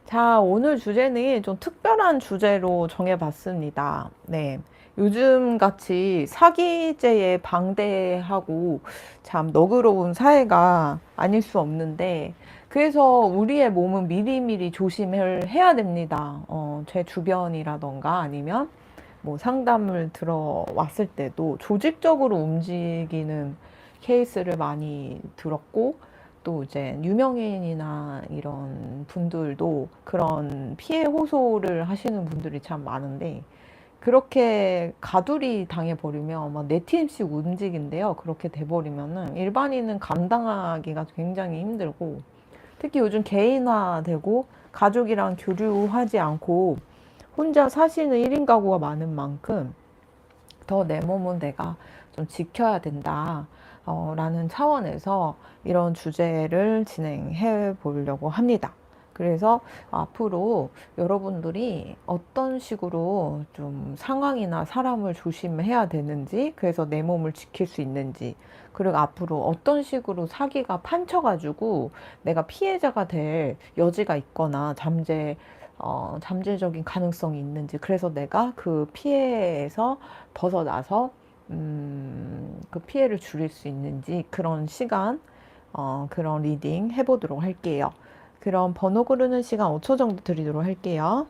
자, 오늘 주제는 좀 특별한 주제로 정해봤습니다. 네. 요즘 같이 사기죄에 방대하고 참 너그러운 사회가 아닐 수 없는데, 그래서 우리의 몸은 미리미리 조심을 해야 됩니다. 제 주변이라던가 아니면 뭐 상담을 들어왔을 때도 조직적으로 움직이는 케이스를 많이 들었고, 또 이제 유명인이나 이런 분들도 그런 피해 호소를 하시는 분들이 참 많은데, 그렇게 가두리 당해버리면 막 네 팀씩 움직인대요. 그렇게 돼버리면은 일반인은 감당하기가 굉장히 힘들고, 특히 요즘 개인화되고 가족이랑 교류하지 않고 혼자 사시는 1인 가구가 많은 만큼 더 내 몸은 내가 좀 지켜야 된다. 라는 차원에서 이런 주제를 진행해 보려고 합니다. 그래서 앞으로 여러분들이 어떤 식으로 좀 상황이나 사람을 조심해야 되는지, 그래서 내 몸을 지킬 수 있는지, 그리고 앞으로 어떤 식으로 사기가 판쳐가지고 내가 피해자가 될 여지가 있거나 잠재적인 가능성이 있는지, 그래서 내가 그 피해에서 벗어나서 그 피해를 줄일 수 있는지, 그런 시간, 그런 리딩 해보도록 할게요. 그럼 번호 고르는 시간 5초 정도 드리도록 할게요.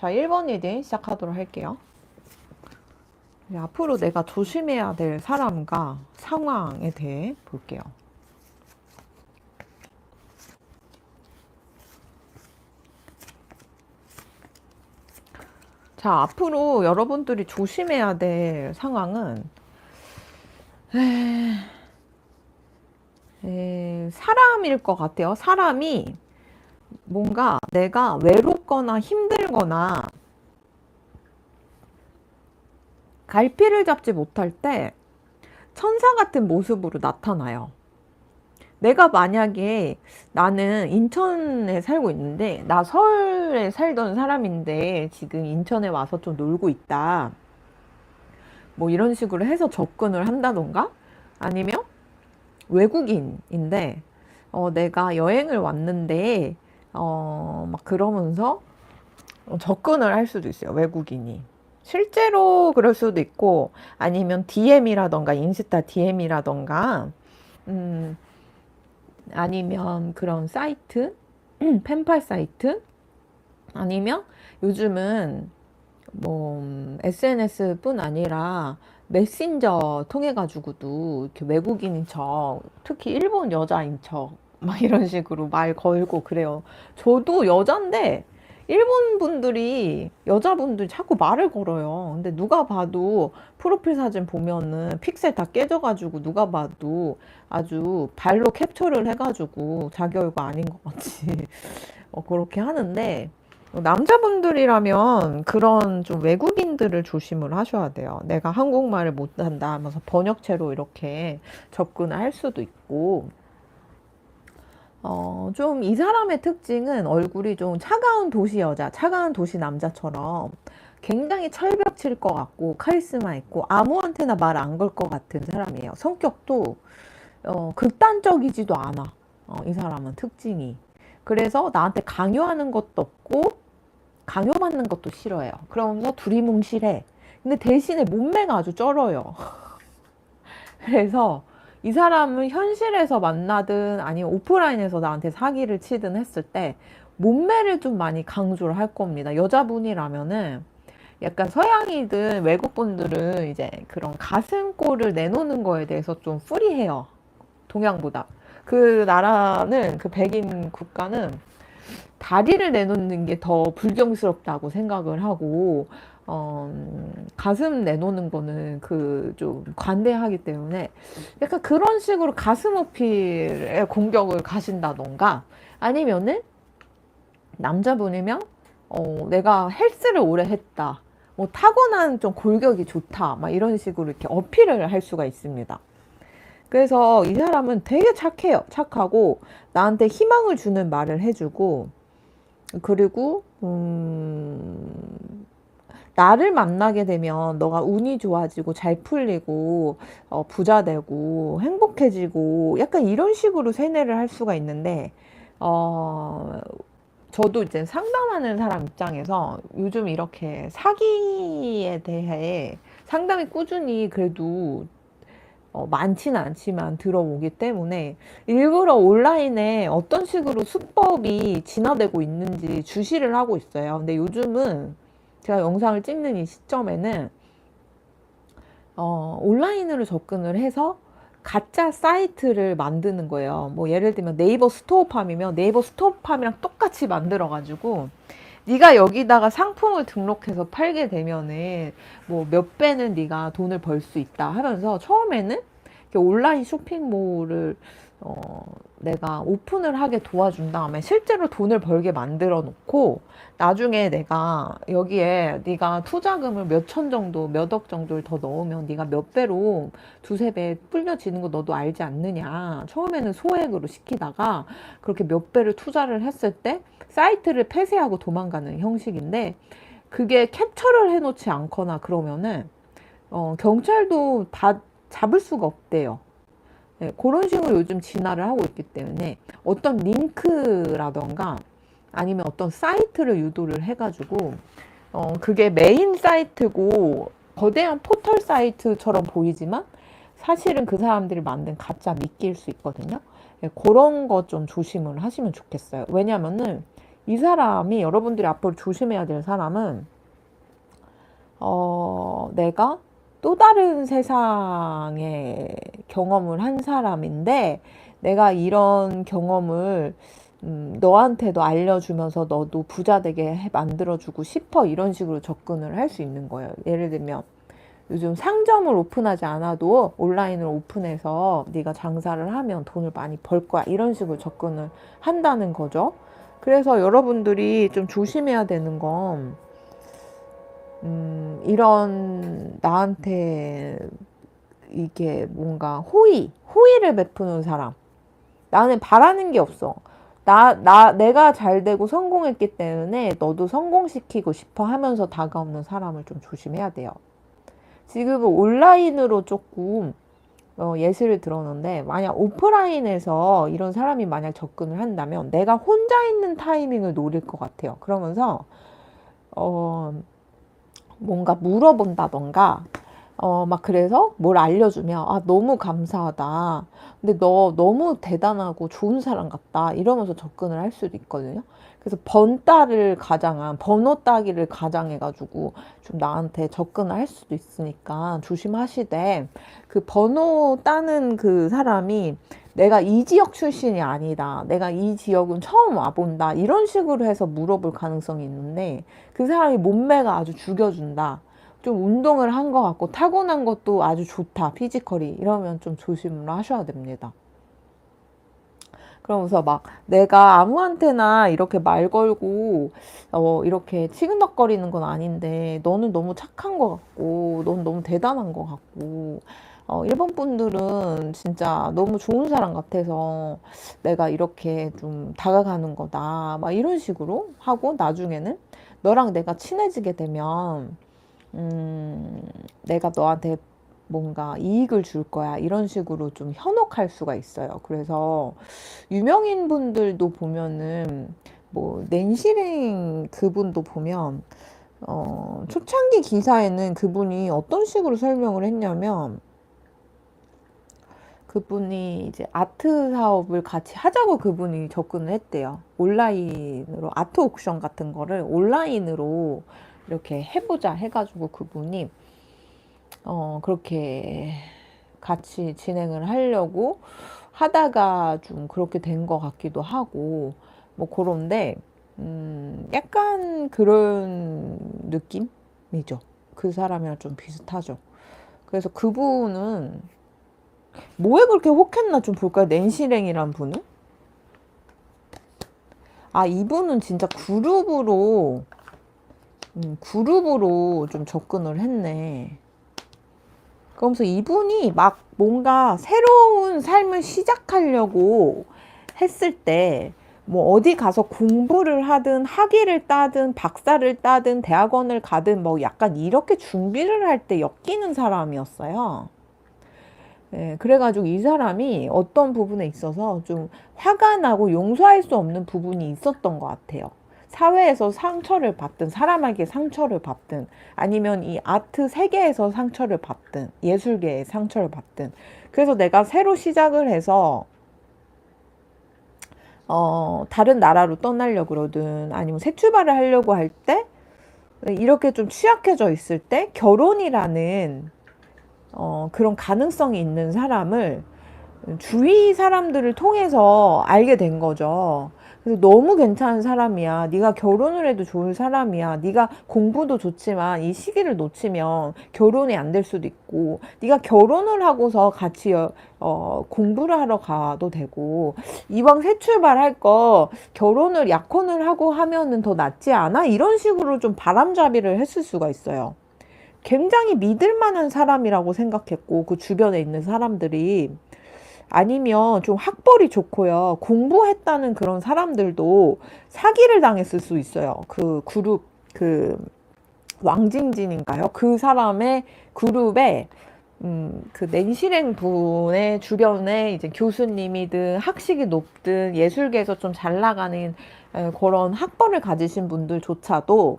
자, 1번 리딩 시작하도록 할게요. 앞으로 내가 조심해야 될 사람과 상황에 대해 볼게요. 자, 앞으로 여러분들이 조심해야 될 상황은 사람일 것 같아요. 사람이 뭔가 내가 외롭거나 힘들거나 갈피를 잡지 못할 때 천사 같은 모습으로 나타나요. 내가 만약에 나는 인천에 살고 있는데 나 서울에 살던 사람인데 지금 인천에 와서 좀 놀고 있다. 뭐 이런 식으로 해서 접근을 한다던가 아니면 외국인인데 내가 여행을 왔는데 막 그러면서 접근을 할 수도 있어요. 외국인이. 실제로 그럴 수도 있고 아니면 DM이라던가 인스타 DM이라던가 아니면 그런 사이트 펜팔 사이트 아니면 요즘은 뭐 SNS 뿐 아니라 메신저 통해 가지고도 이렇게 외국인인 척 특히 일본 여자인 척 막 이런 식으로 말 걸고 그래요. 저도 여잔데 일본 분들이 여자분들이 자꾸 말을 걸어요. 근데 누가 봐도 프로필 사진 보면은 픽셀 다 깨져가지고 누가 봐도 아주 발로 캡처를 해가지고 자기 얼굴 아닌 것 같이 그렇게 하는데 남자분들이라면 그런 좀 외국인들을 조심을 하셔야 돼요. 내가 한국말을 못한다 하면서 번역체로 이렇게 접근을 할 수도 있고 좀 이 사람의 특징은 얼굴이 좀 차가운 도시 여자, 차가운 도시 남자처럼 굉장히 철벽 칠 것 같고 카리스마 있고 아무한테나 말 안 걸 것 같은 사람이에요. 성격도 극단적이지도 않아. 이 사람은 특징이. 그래서 나한테 강요하는 것도 없고 강요받는 것도 싫어해요. 그러면서 두리뭉실해. 근데 대신에 몸매가 아주 쩔어요. 그래서 이 사람은 현실에서 만나든 아니면 오프라인에서 나한테 사기를 치든 했을 때 몸매를 좀 많이 강조를 할 겁니다. 여자분이라면은 약간 서양이든 외국분들은 이제 그런 가슴골을 내놓는 거에 대해서 좀 프리해요. 동양보다. 그 나라는 그 백인 국가는 다리를 내놓는 게 더 불경스럽다고 생각을 하고 가슴 내놓는 거는 그 좀 관대하기 때문에 약간 그런 식으로 가슴 어필에 공격을 가신다던가 아니면은 남자분이면 내가 헬스를 오래 했다 뭐 타고난 좀 골격이 좋다 막 이런 식으로 이렇게 어필을 할 수가 있습니다. 그래서 이 사람은 되게 착해요. 착하고 나한테 희망을 주는 말을 해주고 그리고 나를 만나게 되면 너가 운이 좋아지고 잘 풀리고 부자 되고 행복해지고 약간 이런 식으로 세뇌를 할 수가 있는데 저도 이제 상담하는 사람 입장에서 요즘 이렇게 사기에 대해 상담이 꾸준히 그래도 많지는 않지만 들어오기 때문에 일부러 온라인에 어떤 식으로 수법이 진화되고 있는지 주시를 하고 있어요. 근데 요즘은 제가 영상을 찍는 이 시점에는 온라인으로 접근을 해서 가짜 사이트를 만드는 거예요. 뭐 예를 들면 네이버 스토어팜이면 네이버 스토어팜이랑 똑같이 만들어 가지고 네가 여기다가 상품을 등록해서 팔게 되면은 뭐 몇 배는 네가 돈을 벌 수 있다 하면서 처음에는 온라인 쇼핑몰을 내가 오픈을 하게 도와준 다음에 실제로 돈을 벌게 만들어 놓고 나중에 내가 여기에 네가 투자금을 몇 천 정도 몇 억 정도를 더 넣으면 네가 몇 배로 두세 배 불려지는 거 너도 알지 않느냐. 처음에는 소액으로 시키다가 그렇게 몇 배를 투자를 했을 때 사이트를 폐쇄하고 도망가는 형식인데 그게 캡처를 해놓지 않거나 그러면은 경찰도 잡을 수가 없대요. 네, 그런 식으로 요즘 진화를 하고 있기 때문에 어떤 링크라던가 아니면 어떤 사이트를 유도를 해가지고 그게 메인 사이트고 거대한 포털 사이트처럼 보이지만 사실은 그 사람들이 만든 가짜 미끼일 수 있거든요. 네, 그런 거 좀 조심을 하시면 좋겠어요. 왜냐면은 이 사람이 여러분들이 앞으로 조심해야 될 사람은 내가 또 다른 세상의 경험을 한 사람인데 내가 이런 경험을 너한테도 알려주면서 너도 부자 되게 만들어주고 싶어 이런 식으로 접근을 할 수 있는 거예요. 예를 들면 요즘 상점을 오픈하지 않아도 온라인을 오픈해서 네가 장사를 하면 돈을 많이 벌 거야 이런 식으로 접근을 한다는 거죠. 그래서 여러분들이 좀 조심해야 되는 건 이런 나한테 이게 뭔가 호의를 베푸는 사람. 나는 바라는 게 없어. 내가 잘 되고 성공했기 때문에 너도 성공시키고 싶어 하면서 다가오는 사람을 좀 조심해야 돼요. 지금은 온라인으로 조금 예시를 들었는데 만약 오프라인에서 이런 사람이 만약 접근을 한다면 내가 혼자 있는 타이밍을 노릴 것 같아요. 그러면서 뭔가 물어본다던가 막 그래서 뭘 알려주면 아 너무 감사하다. 근데 너 너무 대단하고 좋은 사람 같다. 이러면서 접근을 할 수도 있거든요. 그래서 번호 따기를 가장해가지고 좀 나한테 접근을 할 수도 있으니까 조심하시되 그 번호 따는 그 사람이 내가 이 지역 출신이 아니다. 내가 이 지역은 처음 와본다. 이런 식으로 해서 물어볼 가능성이 있는데 그 사람이 몸매가 아주 죽여준다. 좀 운동을 한 것 같고 타고난 것도 아주 좋다. 피지컬이. 이러면 좀 조심을 하셔야 됩니다. 그러면서 막 내가 아무한테나 이렇게 말 걸고 이렇게 치근덕거리는 건 아닌데 너는 너무 착한 것 같고 넌 너무 대단한 것 같고 일본 분들은 진짜 너무 좋은 사람 같아서 내가 이렇게 좀 다가가는 거다 막 이런 식으로 하고 나중에는 너랑 내가 친해지게 되면 내가 너한테 뭔가 이익을 줄 거야 이런 식으로 좀 현혹할 수가 있어요. 그래서 유명인 분들도 보면은 뭐 낸시랭 그분도 보면 초창기 기사에는 그분이 어떤 식으로 설명을 했냐면 그분이 이제 아트 사업을 같이 하자고 그분이 접근을 했대요. 온라인으로 아트 옥션 같은 거를 온라인으로 이렇게 해보자 해가지고 그분이 그렇게 같이 진행을 하려고 하다가 좀 그렇게 된 것 같기도 하고 뭐 그런데 약간 그런 느낌이죠. 그 사람이랑 좀 비슷하죠. 그래서 그분은 뭐에 그렇게 혹했나 좀 볼까요? 낸시랭이란 분은? 아, 이분은 진짜 그룹으로 좀 접근을 했네. 그러면서 이분이 막 뭔가 새로운 삶을 시작하려고 했을 때, 뭐 어디 가서 공부를 하든 학위를 따든 박사를 따든 대학원을 가든 뭐 약간 이렇게 준비를 할 때 엮이는 사람이었어요. 예, 그래가지고 이 사람이 어떤 부분에 있어서 좀 화가 나고 용서할 수 없는 부분이 있었던 것 같아요. 사회에서 상처를 받든 사람에게 상처를 받든 아니면 이 아트 세계에서 상처를 받든 예술계에 상처를 받든 그래서 내가 새로 시작을 해서 다른 나라로 떠나려고 그러든 아니면 새 출발을 하려고 할 때 이렇게 좀 취약해져 있을 때 결혼이라는 그런 가능성이 있는 사람을 주위 사람들을 통해서 알게 된 거죠. 그래서 너무 괜찮은 사람이야. 네가 결혼을 해도 좋은 사람이야. 네가 공부도 좋지만 이 시기를 놓치면 결혼이 안 될 수도 있고 네가 결혼을 하고서 같이 공부를 하러 가도 되고 이왕 새 출발할 거 결혼을 약혼을 하고 하면은 더 낫지 않아? 이런 식으로 좀 바람잡이를 했을 수가 있어요. 굉장히 믿을 만한 사람이라고 생각했고 그 주변에 있는 사람들이 아니면 좀 학벌이 좋고요. 공부했다는 그런 사람들도 사기를 당했을 수 있어요. 그 그룹, 그 왕징진인가요? 그 사람의 그룹에 그 낸시랭 분의 주변에 이제 교수님이든 학식이 높든 예술계에서 좀 잘 나가는 그런 학벌을 가지신 분들조차도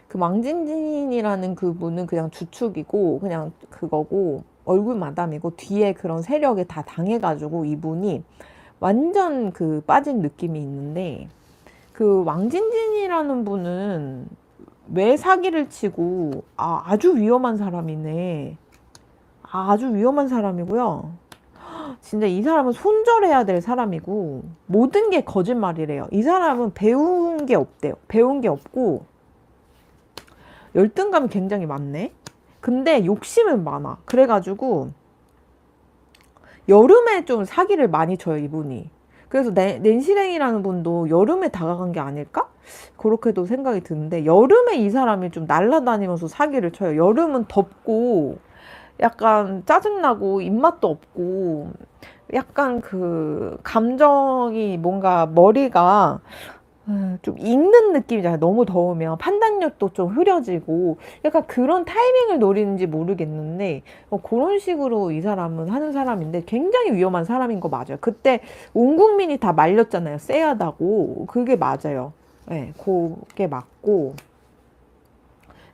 그 왕진진이라는 그분은 그냥 주축이고 그냥 그거고 얼굴 마담이고 뒤에 그런 세력에 다 당해가지고 이분이 완전 그 빠진 느낌이 있는데 그 왕진진이라는 분은 왜 사기를 치고, 아주 위험한 사람이네. 아주 위험한 사람이고요. 진짜 이 사람은 손절해야 될 사람이고, 모든 게 거짓말이래요. 이 사람은 배운 게 없대요. 배운 게 없고, 열등감이 굉장히 많네. 근데 욕심은 많아. 그래가지고, 여름에 좀 사기를 많이 쳐요, 이분이. 그래서 낸시랭이라는 분도 여름에 다가간 게 아닐까? 그렇게도 생각이 드는데, 여름에 이 사람이 좀 날아다니면서 사기를 쳐요. 여름은 덥고, 약간 짜증나고, 입맛도 없고, 약간 그, 감정이 뭔가 머리가 좀 익는 느낌이잖아요. 너무 더우면 판단력도 좀 흐려지고 약간 그런 타이밍을 노리는지 모르겠는데 그런 식으로 이 사람은 하는 사람인데 굉장히 위험한 사람인 거 맞아요. 그때 온 국민이 다 말렸잖아요. 쎄하다고. 그게 맞아요. 네, 그게 맞고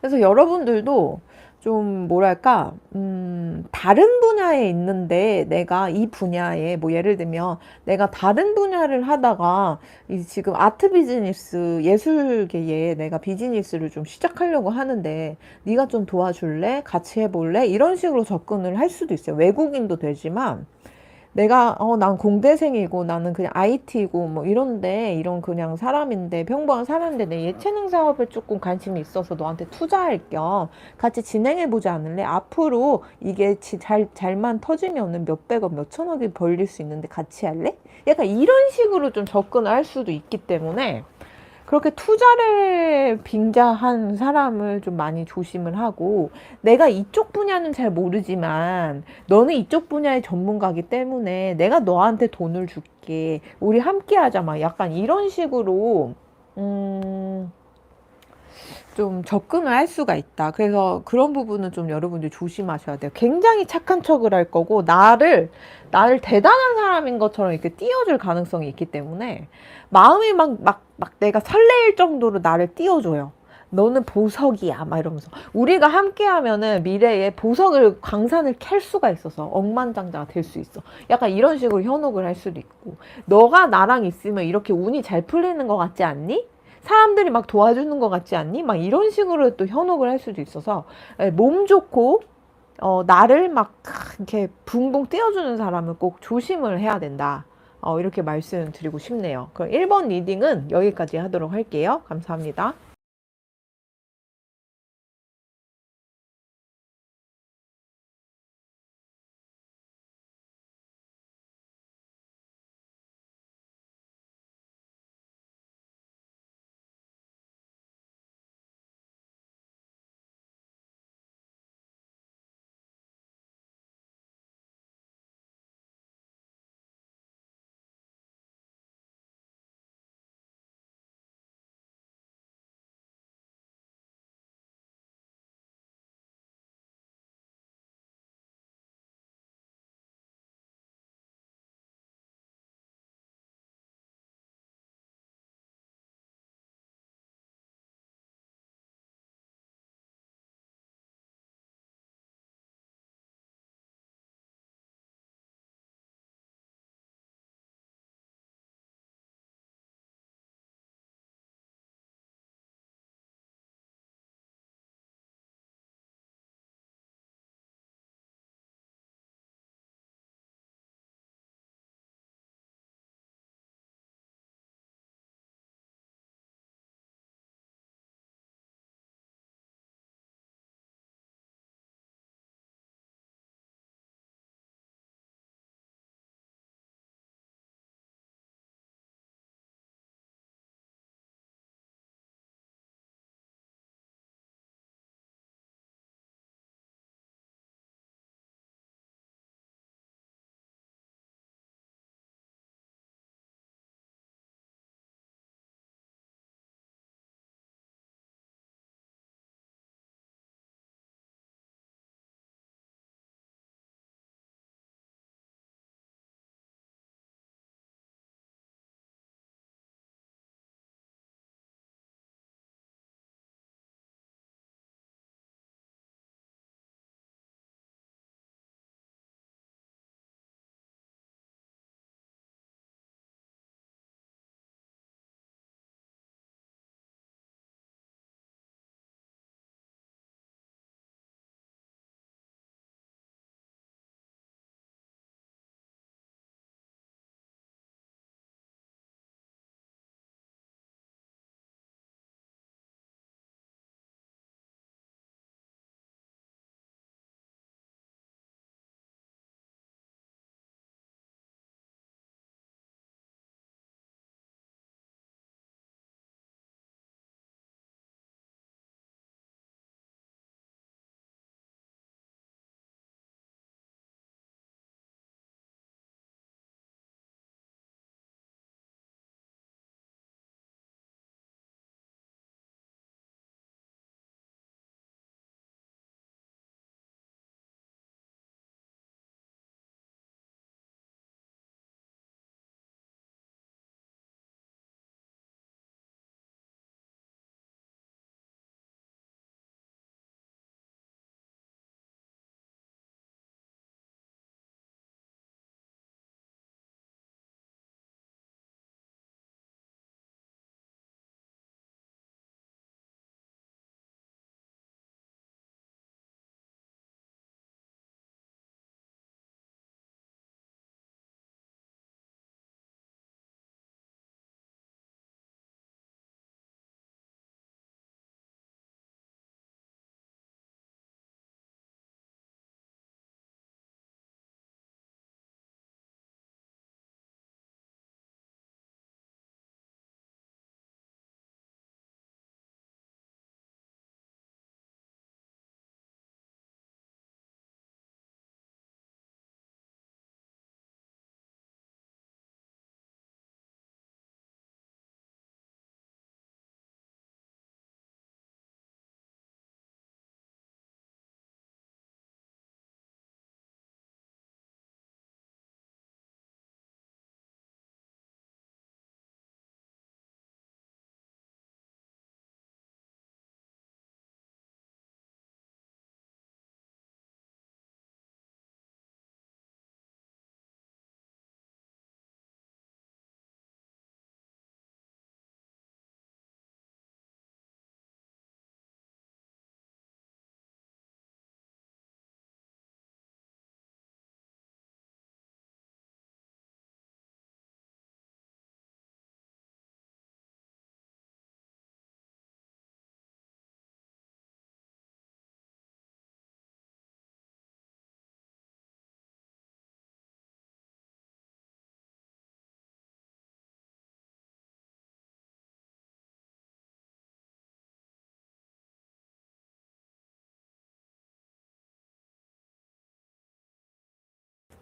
그래서 여러분들도 좀 뭐랄까, 다른 분야에 있는데 내가 이 분야에 뭐 예를 들면 내가 다른 분야를 하다가 이 지금 아트 비즈니스 예술계에 내가 비즈니스를 좀 시작하려고 하는데 네가 좀 도와줄래? 같이 해볼래? 이런 식으로 접근을 할 수도 있어요. 외국인도 되지만 내가 난 공대생이고 나는 그냥 IT고 뭐 이런데 이런 그냥 사람인데 평범한 사람인데 내 예체능 사업에 조금 관심이 있어서 너한테 투자할 겸 같이 진행해 보지 않을래? 앞으로 이게 잘만 터지면은 몇백억 몇천억이 벌릴 수 있는데 같이 할래? 약간 이런 식으로 좀 접근을 할 수도 있기 때문에 그렇게 투자를 빙자한 사람을 좀 많이 조심을 하고 내가 이쪽 분야는 잘 모르지만 너는 이쪽 분야의 전문가이기 때문에 내가 너한테 돈을 줄게. 우리 함께 하자. 막 약간 이런 식으로 음, 좀 접근을 할 수가 있다. 그래서 그런 부분은 좀 여러분들 조심하셔야 돼요. 굉장히 착한 척을 할 거고, 나를 대단한 사람인 것처럼 이렇게 띄워줄 가능성이 있기 때문에, 마음이 막 내가 설레일 정도로 나를 띄워줘요. 너는 보석이야. 막 이러면서. 우리가 함께 하면은 미래에 보석을, 광산을 캘 수가 있어서 억만장자가 될 수 있어. 약간 이런 식으로 현혹을 할 수도 있고. 너가 나랑 있으면 이렇게 운이 잘 풀리는 것 같지 않니? 사람들이 막 도와주는 것 같지 않니? 막 이런 식으로 또 현혹을 할 수도 있어서 몸 좋고 나를 막 이렇게 붕붕 띄워주는 사람은 꼭 조심을 해야 된다. 이렇게 말씀드리고 싶네요. 그럼 1번 리딩은 여기까지 하도록 할게요. 감사합니다.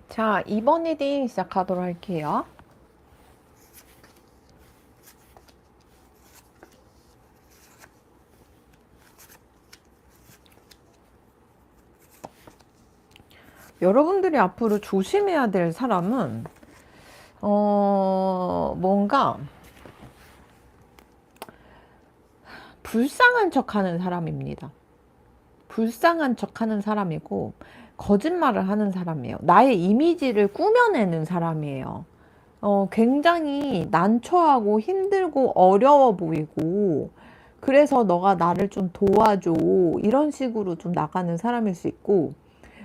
자, 2번 리딩 시작하도록 할게요. 여러분들이 앞으로 조심해야 될 사람은 뭔가 불쌍한 척하는 사람입니다. 불쌍한 척하는 사람이고 거짓말을 하는 사람이에요. 나의 이미지를 꾸며내는 사람이에요. 굉장히 난처하고 힘들고 어려워 보이고, 그래서 너가 나를 좀 도와줘, 이런 식으로 좀 나가는 사람일 수 있고,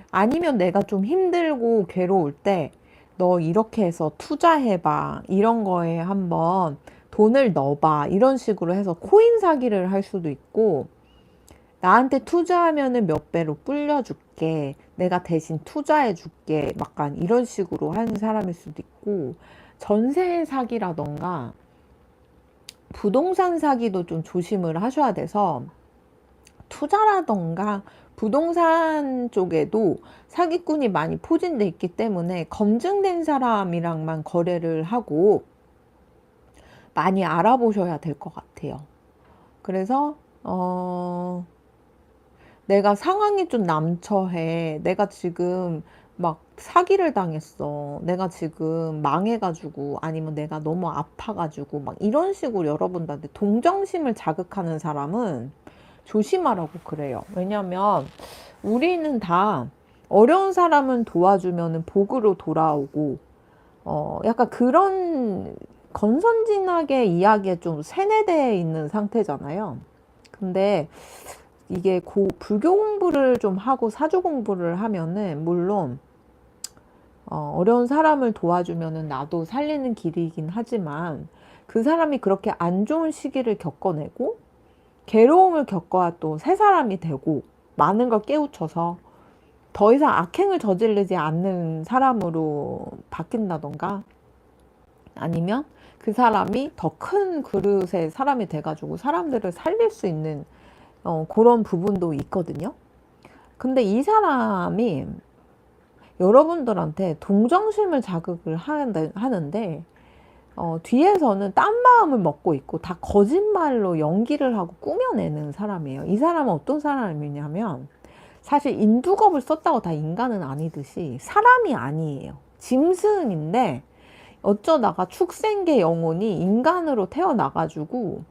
아니면 내가 좀 힘들고 괴로울 때 너 이렇게 해서 투자해봐, 이런 거에 한번 돈을 넣어봐, 이런 식으로 해서 코인 사기를 할 수도 있고, 나한테 투자하면은 몇 배로 불려줄게, 내가 대신 투자해줄게, 약간 이런 식으로 하는 사람일 수도 있고, 전세 사기라던가 부동산 사기도 좀 조심을 하셔야 돼서, 투자라던가 부동산 쪽에도 사기꾼이 많이 포진돼 있기 때문에 검증된 사람이랑만 거래를 하고 많이 알아보셔야 될 것 같아요. 그래서 내가 상황이 좀 난처해, 내가 지금 막 사기를 당했어, 내가 지금 망해가지고, 아니면 내가 너무 아파가지고, 막 이런 식으로 여러분들한테 동정심을 자극하는 사람은 조심하라고 그래요. 왜냐면 우리는 다 어려운 사람은 도와주면 복으로 돌아오고, 약간 그런 건선징악의 이야기에 좀 세뇌되어 있는 상태잖아요. 근데 이게 불교 공부를 좀 하고 사주 공부를 하면은, 물론 어려운 사람을 도와주면은 나도 살리는 길이긴 하지만, 그 사람이 그렇게 안 좋은 시기를 겪어내고 괴로움을 겪어야 또 새 사람이 되고, 많은 걸 깨우쳐서 더 이상 악행을 저지르지 않는 사람으로 바뀐다던가, 아니면 그 사람이 더 큰 그릇의 사람이 돼가지고 사람들을 살릴 수 있는 그런 부분도 있거든요. 근데 이 사람이 여러분들한테 동정심을 자극을 하는데, 뒤에서는 딴 마음을 먹고 있고 다 거짓말로 연기를 하고 꾸며내는 사람이에요. 이 사람은 어떤 사람이냐면, 사실 인두겁을 썼다고 다 인간은 아니듯이 사람이 아니에요. 짐승인데 어쩌다가 축생계 영혼이 인간으로 태어나가지고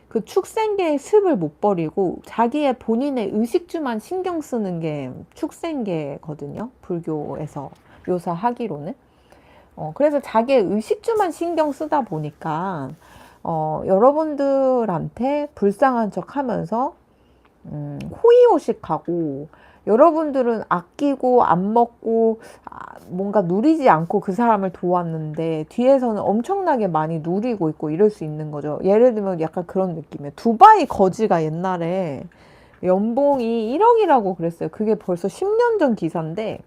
그 축생계의 습을 못 버리고 자기의 본인의 의식주만 신경 쓰는 게 축생계거든요. 불교에서 묘사하기로는. 그래서 자기의 의식주만 신경 쓰다 보니까 여러분들한테 불쌍한 척 하면서 호의호식하고, 여러분들은 아끼고 안 먹고 뭔가 누리지 않고 그 사람을 도왔는데 뒤에서는 엄청나게 많이 누리고 있고 이럴 수 있는 거죠. 예를 들면 약간 그런 느낌이에요. 두바이 거지가 옛날에 연봉이 1억이라고 그랬어요. 그게 벌써 10년 전 기사인데,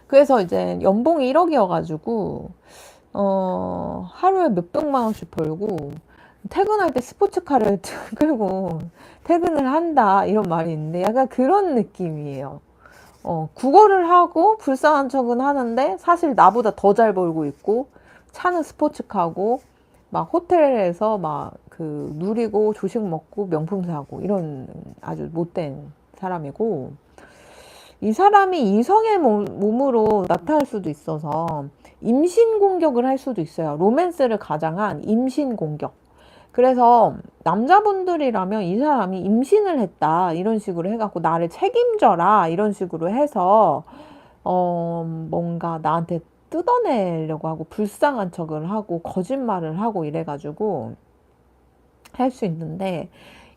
그래서 이제 연봉이 1억이어가지고 하루에 몇백만 원씩 벌고 퇴근할 때 스포츠카를 끌고 퇴근을 한다, 이런 말이 있는데 약간 그런 느낌이에요. 국어를 하고 불쌍한 척은 하는데 사실 나보다 더 잘 벌고 있고, 차는 스포츠카고, 막 호텔에서 막 그 누리고 조식 먹고 명품 사고, 이런 아주 못된 사람이고, 이 사람이 이성의 몸으로 나타날 수도 있어서 임신 공격을 할 수도 있어요. 로맨스를 가장한 임신 공격. 그래서 남자분들이라면 이 사람이 임신을 했다, 이런 식으로 해갖고 나를 책임져라, 이런 식으로 해서 뭔가 나한테 뜯어내려고 하고 불쌍한 척을 하고 거짓말을 하고 이래가지고 할 수 있는데,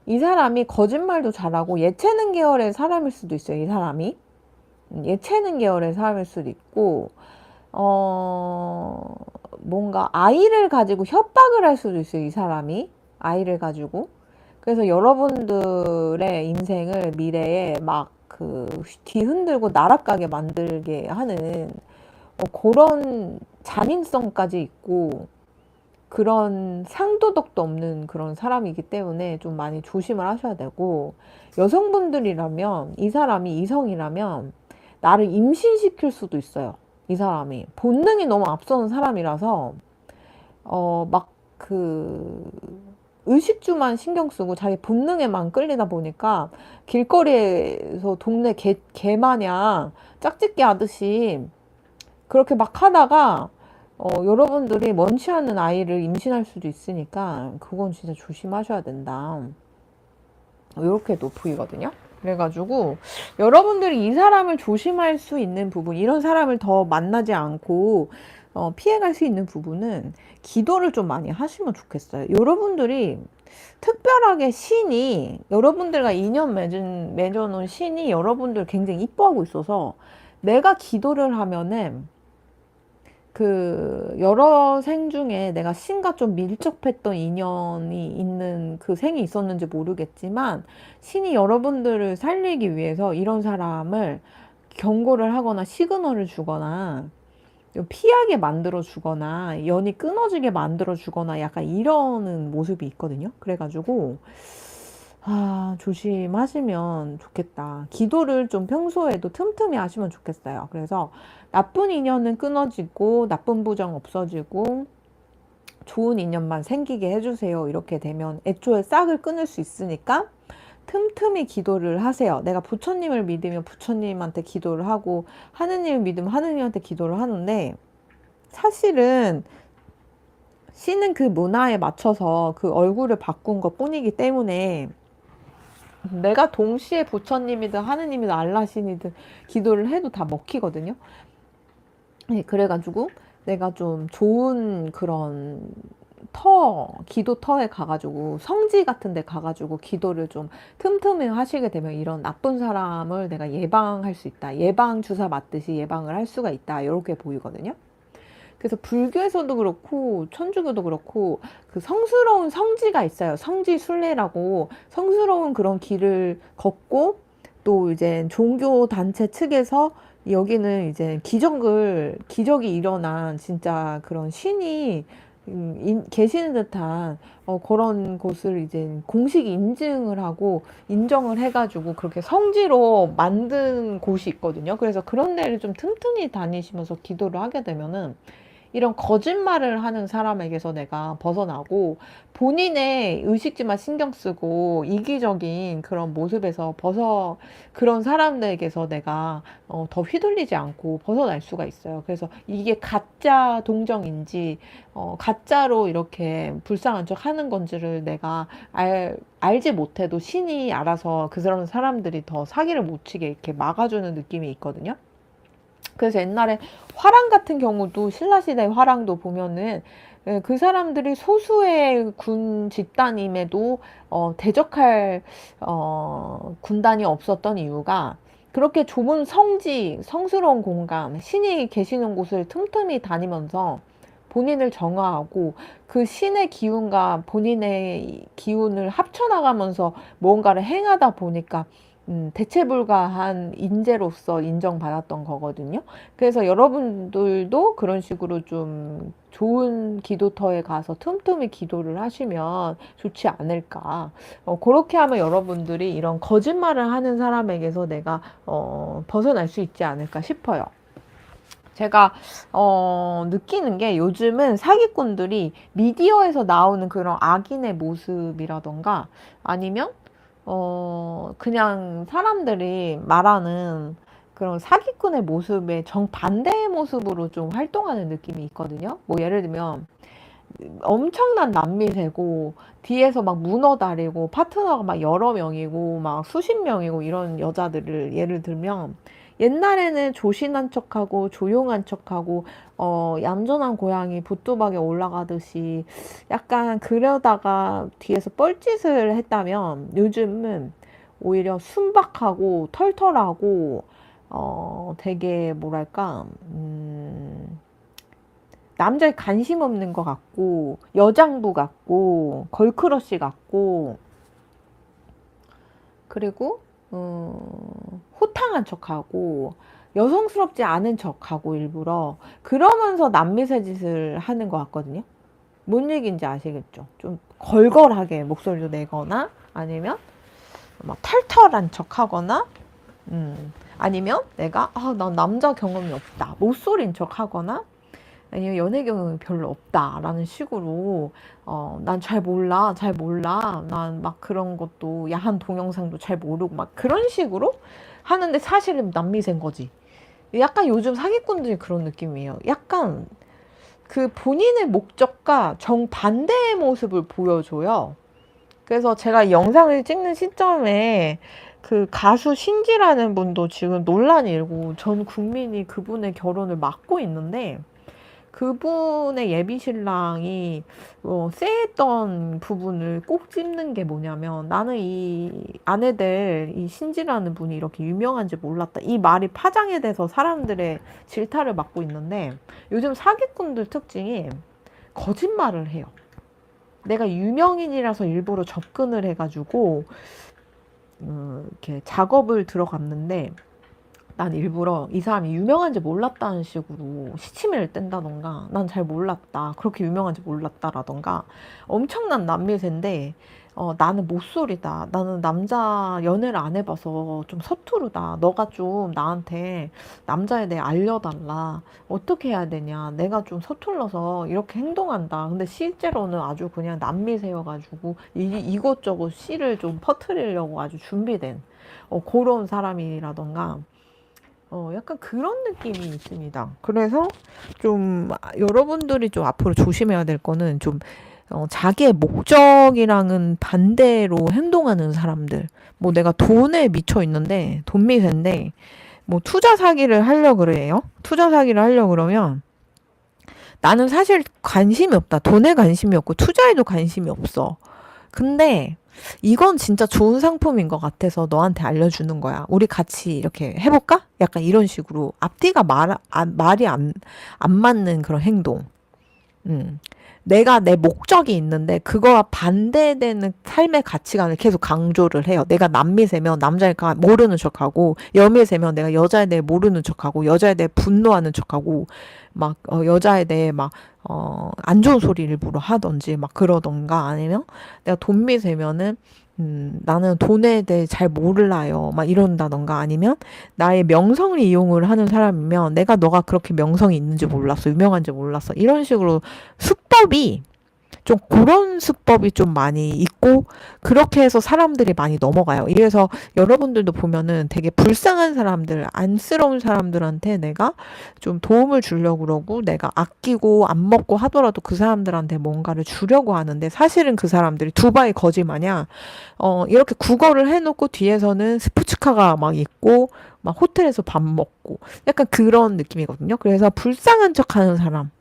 이 사람이 거짓말도 잘하고 예체능 계열의 사람일 수도 있어요. 이 사람이 예체능 계열의 사람일 수도 있고, 뭔가 아이를 가지고 협박을 할 수도 있어요. 이 사람이 아이를 가지고. 그래서 여러분들의 인생을 미래에 막 그 뒤흔들고 나락가게 만들게 하는 그런 잔인성까지 있고, 그런 상도덕도 없는 그런 사람이기 때문에 좀 많이 조심을 하셔야 되고, 여성분들이라면, 이 사람이 이성이라면 나를 임신시킬 수도 있어요. 이 사람이. 본능이 너무 앞서는 사람이라서, 막 그, 의식주만 신경 쓰고 자기 본능에만 끌리다 보니까 길거리에서 동네 개 마냥 짝짓기 하듯이 그렇게 막 하다가 여러분들이 원치 않는 아이를 임신할 수도 있으니까 그건 진짜 조심하셔야 된다. 이렇게도 보이거든요. 그래가지고 여러분들이 이 사람을 조심할 수 있는 부분, 이런 사람을 더 만나지 않고 피해갈 수 있는 부분은 기도를 좀 많이 하시면 좋겠어요. 여러분들이 특별하게 신이, 여러분들과 인연 맺어놓은 신이 여러분들 굉장히 이뻐하고 있어서 내가 기도를 하면은 그 여러 생 중에 내가 신과 좀 밀접했던 인연이 있는 그 생이 있었는지 모르겠지만 신이 여러분들을 살리기 위해서 이런 사람을 경고를 하거나 시그널을 주거나 피하게 만들어 주거나 연이 끊어지게 만들어 주거나 약간 이러는 모습이 있거든요. 그래가지고 조심하시면 좋겠다. 기도를 좀 평소에도 틈틈이 하시면 좋겠어요. 그래서 나쁜 인연은 끊어지고 나쁜 부정 없어지고 좋은 인연만 생기게 해주세요. 이렇게 되면 애초에 싹을 끊을 수 있으니까 틈틈이 기도를 하세요. 내가 부처님을 믿으면 부처님한테 기도를 하고 하느님을 믿으면 하느님한테 기도를 하는데 사실은 신은 그 문화에 맞춰서 그 얼굴을 바꾼 것 뿐이기 때문에 내가 동시에 부처님이든 하느님이든 알라신이든 기도를 해도 다 먹히거든요. 네, 그래가지고 내가 좀 좋은 그런 기도 터에 가가지고 성지 같은 데 가가지고 기도를 좀 틈틈이 하시게 되면 이런 나쁜 사람을 내가 예방할 수 있다. 예방 주사 맞듯이 예방을 할 수가 있다. 이렇게 보이거든요. 그래서 불교에서도 그렇고 천주교도 그렇고 그 성스러운 성지가 있어요. 성지 순례라고 성스러운 그런 길을 걷고 또 이제 종교 단체 측에서 여기는 이제 기적이 일어난 진짜 그런 신이 계시는 듯한 그런 곳을 이제 공식 인증을 하고 인정을 해가지고 그렇게 성지로 만든 곳이 있거든요. 그래서 그런 데를 좀 틈틈이 다니시면서 기도를 하게 되면은 이런 거짓말을 하는 사람에게서 내가 벗어나고 본인의 의식지만 신경 쓰고 이기적인 그런 모습에서 그런 사람들에게서 내가 더 휘둘리지 않고 벗어날 수가 있어요. 그래서 이게 가짜 동정인지 가짜로 이렇게 불쌍한 척 하는 건지를 내가 알지 못해도 신이 알아서 그런 사람들이 더 사기를 못 치게 이렇게 막아주는 느낌이 있거든요. 그래서 옛날에 화랑 같은 경우도 신라시대 화랑도 보면은 그 사람들이 소수의 군 집단임에도 대적할 군단이 없었던 이유가 그렇게 좁은 성지, 성스러운 공간, 신이 계시는 곳을 틈틈이 다니면서 본인을 정화하고 그 신의 기운과 본인의 기운을 합쳐나가면서 무언가를 행하다 보니까 대체 불가한 인재로서 인정받았던 거거든요. 그래서 여러분들도 그런 식으로 좀 좋은 기도터에 가서 틈틈이 기도를 하시면 좋지 않을까. 그렇게 하면 여러분들이 이런 거짓말을 하는 사람에게서 내가 벗어날 수 있지 않을까 싶어요. 제가 느끼는 게 요즘은 사기꾼들이 미디어에서 나오는 그런 악인의 모습이라던가 아니면 그냥 사람들이 말하는 그런 사기꾼의 모습에 정반대의 모습으로 좀 활동하는 느낌이 있거든요. 뭐 예를 들면 엄청난 남미세고 뒤에서 막 문어다리고 파트너가 막 여러 명이고 막 수십 명이고 이런 여자들을 예를 들면 옛날에는 조신한 척하고 조용한 척하고 얌전한 고양이 부뚜막에 올라가듯이 약간 그러다가 뒤에서 뻘짓을 했다면 요즘은 오히려 순박하고 털털하고 되게 뭐랄까 남자에 관심 없는 것 같고 여장부 같고 걸크러쉬 같고 그리고 호탕한 척하고 여성스럽지 않은 척하고 일부러 그러면서 남미새 짓을 하는 것 같거든요. 뭔 얘기인지 아시겠죠? 좀 걸걸하게 목소리를 내거나 아니면 막 털털한 척하거나 아니면 내가 난 남자 경험이 없다. 못소린 척 하거나 아니면 연애 경험이 별로 없다라는 식으로 난 잘 몰라, 잘 몰라. 난 막 그런 것도 야한 동영상도 잘 모르고 막 그런 식으로 하는데 사실은 남미세인 거지. 약간 요즘 사기꾼들이 그런 느낌이에요. 약간 그 본인의 목적과 정반대의 모습을 보여줘요. 그래서 제가 이 영상을 찍는 시점에 그 가수 신지라는 분도 지금 논란이 일고 전 국민이 그분의 결혼을 막고 있는데 그분의 예비 신랑이 쎄했던 부분을 꼭 찝는 게 뭐냐면 나는 이 아내들 이 신지라는 분이 이렇게 유명한지 몰랐다. 이 말이 파장이 돼서 사람들의 질타를 받고 있는데 요즘 사기꾼들 특징이 거짓말을 해요. 내가 유명인이라서 일부러 접근을 해가지고 이렇게 작업을 들어갔는데 난 일부러 이 사람이 유명한지 몰랐다는 식으로 시치미를 뗀다던가 난 잘 몰랐다 그렇게 유명한지 몰랐다라던가 엄청난 남미세인데 나는 못소리다 나는 남자 연애를 안 해봐서 좀 서투르다 너가 좀 나한테 남자에 대해 알려달라 어떻게 해야 되냐 내가 좀 서툴러서 이렇게 행동한다 근데 실제로는 아주 그냥 남미세여가지고 이것저것 씨를 좀 퍼뜨리려고 아주 준비된 그런 사람이라던가 약간 그런 느낌이 있습니다. 그래서 좀 여러분들이 좀 앞으로 조심해야 될 거는 좀 자기의 목적이랑은 반대로 행동하는 사람들. 뭐 내가 돈에 미쳐 있는데 돈 미세인데 뭐 투자 사기를 하려 그래요. 투자 사기를 하려 그러면 나는 사실 관심이 없다. 돈에 관심이 없고 투자에도 관심이 없어. 근데 이건 진짜 좋은 상품인 것 같아서 너한테 알려주는 거야. 우리 같이 이렇게 해볼까? 약간 이런 식으로 앞뒤가 말이 안 맞는 그런 행동. 음. 내가 내 목적이 있는데 그거와 반대되는 삶의 가치관을 계속 강조를 해요. 내가 남미세면 남자일까 모르는 척하고 여미세면 내가 여자에 대해 모르는 척하고 여자에 대해 분노하는 척하고 막 여자에 대해 막 안 좋은 소리 일부러 하던지 막 그러던가 아니면 내가 돈미세면은 나는 돈에 대해 잘 몰라요. 막 이런다던가 아니면 나의 명성을 이용을 하는 사람이면 내가 너가 그렇게 명성이 있는지 몰랐어. 유명한지 몰랐어. 이런 식으로 수법이 좀 그런 수법이 좀 많이 있고 그렇게 해서 사람들이 많이 넘어가요. 이래서 여러분들도 보면은 되게 불쌍한 사람들, 안쓰러운 사람들한테 내가 좀 도움을 주려고 그러고 내가 아끼고 안 먹고 하더라도 그 사람들한테 뭔가를 주려고 하는데 사실은 그 사람들이 두바이 거지 마냥 이렇게 구걸을 해놓고 뒤에서는 스포츠카가 막 있고 막 호텔에서 밥 먹고 약간 그런 느낌이거든요. 그래서 불쌍한 척하는 사람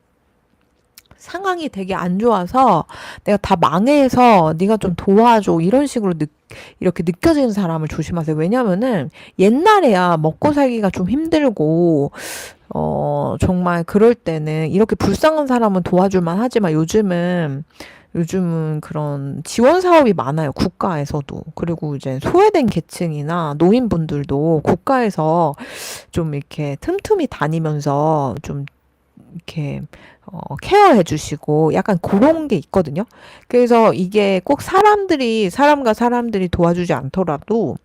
상황이 되게 안 좋아서 내가 다 망해서 네가 좀 도와줘 이런 식으로 이렇게 느껴지는 사람을 조심하세요. 왜냐면은 옛날에야 먹고 살기가 좀 힘들고 정말 그럴 때는 이렇게 불쌍한 사람은 도와줄만 하지만 요즘은 그런 지원 사업이 많아요. 국가에서도. 그리고 이제 소외된 계층이나 노인분들도 국가에서 좀 이렇게 틈틈이 다니면서 좀 이렇게 케어해 주시고 약간 그런 게 있거든요. 그래서 이게 꼭 사람과 사람들이 도와주지 않더라도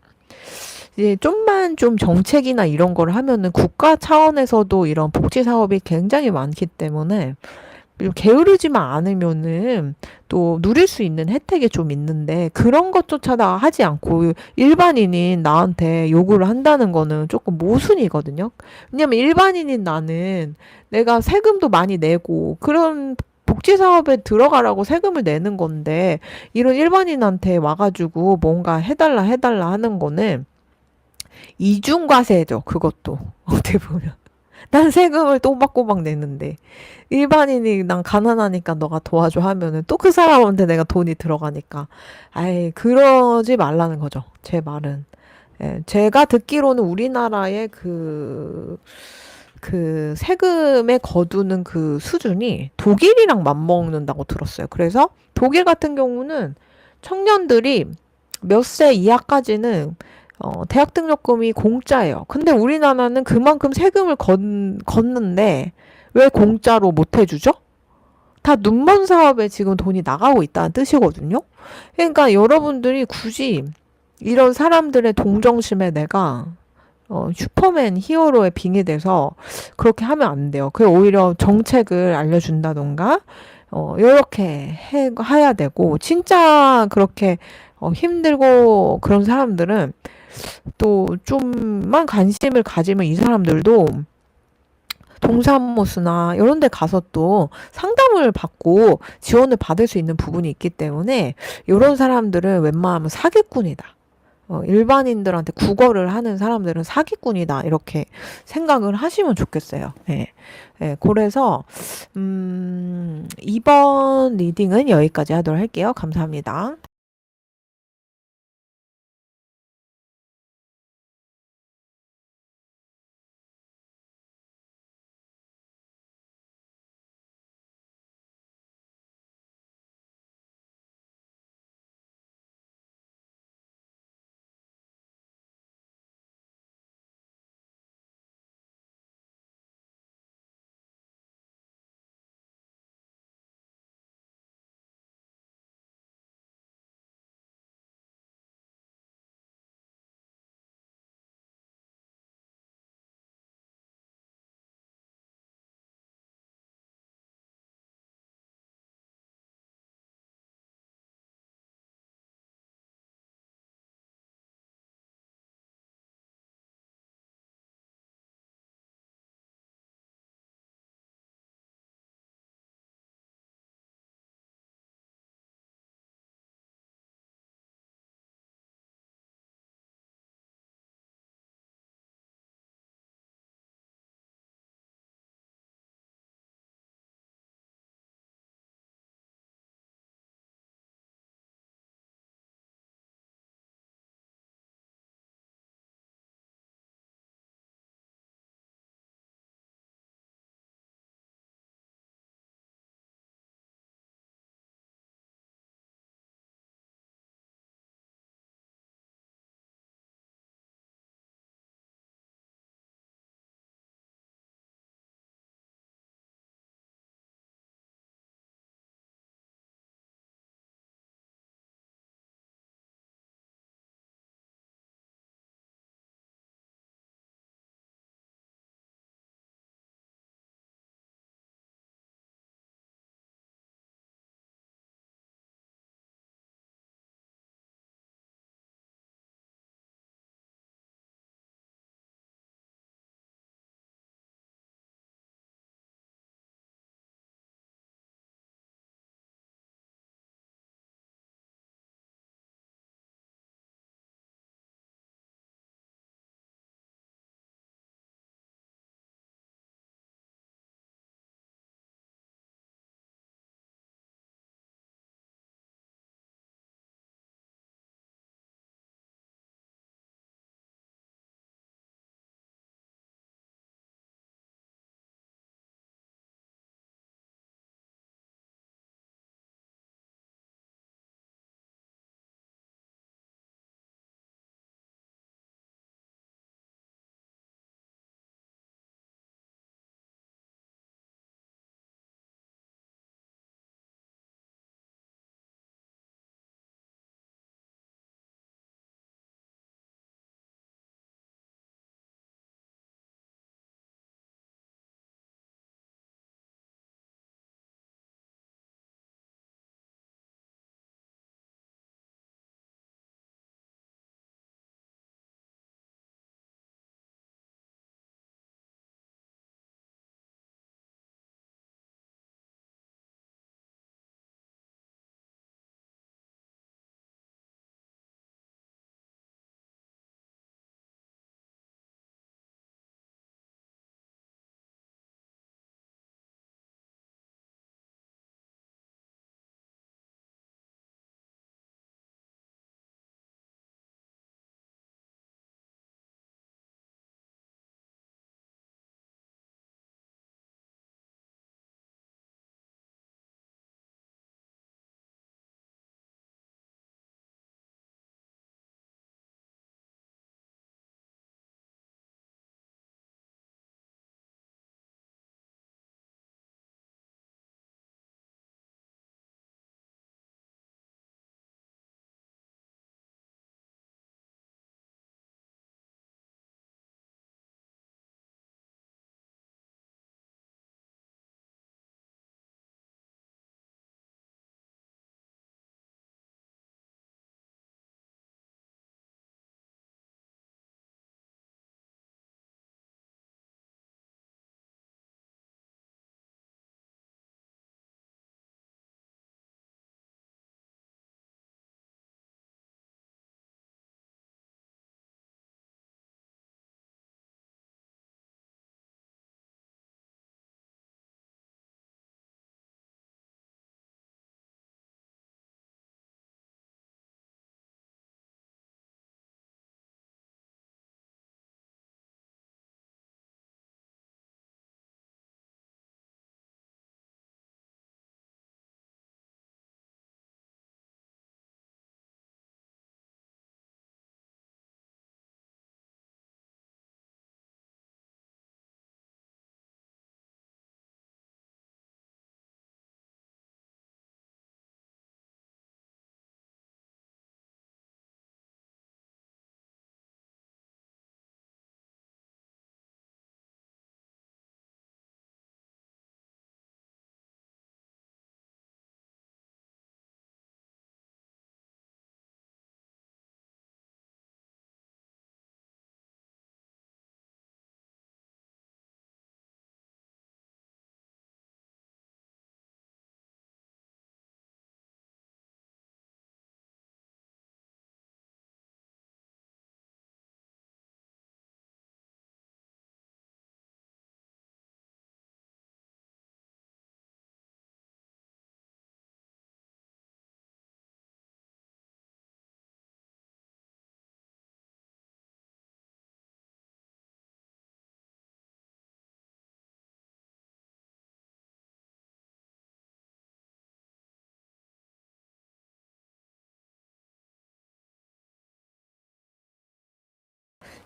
이제 좀만 좀 정책이나 이런 걸 하면은 국가 차원에서도 이런 복지 사업이 굉장히 많기 때문에 게으르지만 않으면은 또 누릴 수 있는 혜택이 좀 있는데 그런 것조차 다 하지 않고 일반인인 나한테 요구를 한다는 거는 조금 모순이거든요. 왜냐면 일반인인 나는 내가 세금도 많이 내고 그런 복지 사업에 들어가라고 세금을 내는 건데 이런 일반인한테 와가지고 뭔가 해달라 하는 거는 이중과세죠. 그것도 어떻게 보면. 난 세금을 또박또박 내는데 일반인이 난 가난하니까 너가 도와줘 하면은 또 그 사람한테 내가 돈이 들어가니까 아이 그러지 말라는 거죠. 제 말은. 예, 제가 듣기로는 우리나라의 그 세금에 거두는 그 수준이 독일이랑 맞먹는다고 들었어요. 그래서 독일 같은 경우는 청년들이 몇 세 이하까지는 대학 등록금이 공짜예요. 근데 우리나라는 그만큼 세금을 걷는데 왜 공짜로 못 해주죠? 다 눈먼 사업에 지금 돈이 나가고 있다는 뜻이거든요. 그러니까 여러분들이 굳이 이런 사람들의 동정심에 내가 슈퍼맨 히어로에 빙의돼서 그렇게 하면 안 돼요. 그 오히려 정책을 알려준다던가 이렇게 해야 되고 진짜 그렇게 힘들고 그런 사람들은 또 좀만 관심을 가지면 이 사람들도 동사무소나 이런 데 가서 또 상담을 받고 지원을 받을 수 있는 부분이 있기 때문에 이런 사람들은 웬만하면 사기꾼이다. 일반인들한테 국어를 하는 사람들은 사기꾼이다. 이렇게 생각을 하시면 좋겠어요. 네. 네, 그래서, 이번 리딩은 여기까지 하도록 할게요. 감사합니다.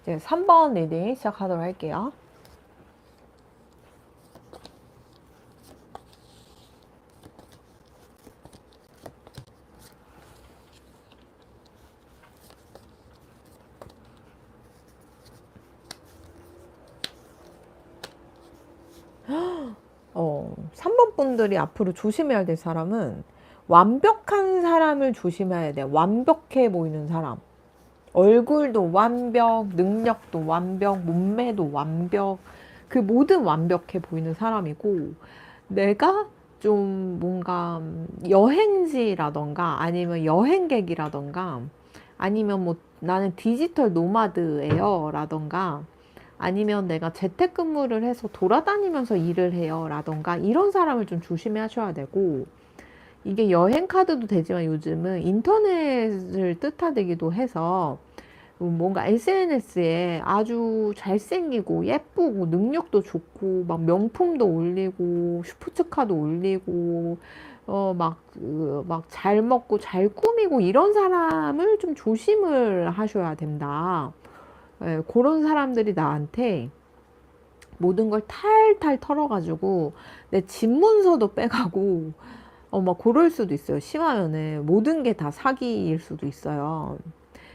이제 3번 리딩 시작하도록 할게요. 어, 3번 분들이 앞으로 조심해야 될 사람은 완벽한 사람을 조심해야 돼요. 완벽해 보이는 사람. 얼굴도 완벽, 능력도 완벽, 몸매도 완벽, 그 모든 완벽해 보이는 사람이고, 내가 좀 뭔가 여행지라던가 아니면 여행객이라던가 아니면 뭐 나는 디지털 노마드예요 라던가 아니면 내가 재택근무를 해서 돌아다니면서 일을 해요 라던가 이런 사람을 좀 조심해 하셔야 되고, 이게 여행 카드도 되지만 요즘은 인터넷을 뜻하기도 해서 뭔가 SNS에 아주 잘생기고 예쁘고 능력도 좋고 막 명품도 올리고 슈퍼츠카도 올리고 막 잘 먹고 잘 꾸미고 이런 사람을 좀 조심을 하셔야 된다. 예, 그런 사람들이 나한테 모든 걸 탈탈 털어가지고 내 집 문서도 빼가고 막 그럴 수도 있어요. 심하면은 모든 게 다 사기일 수도 있어요.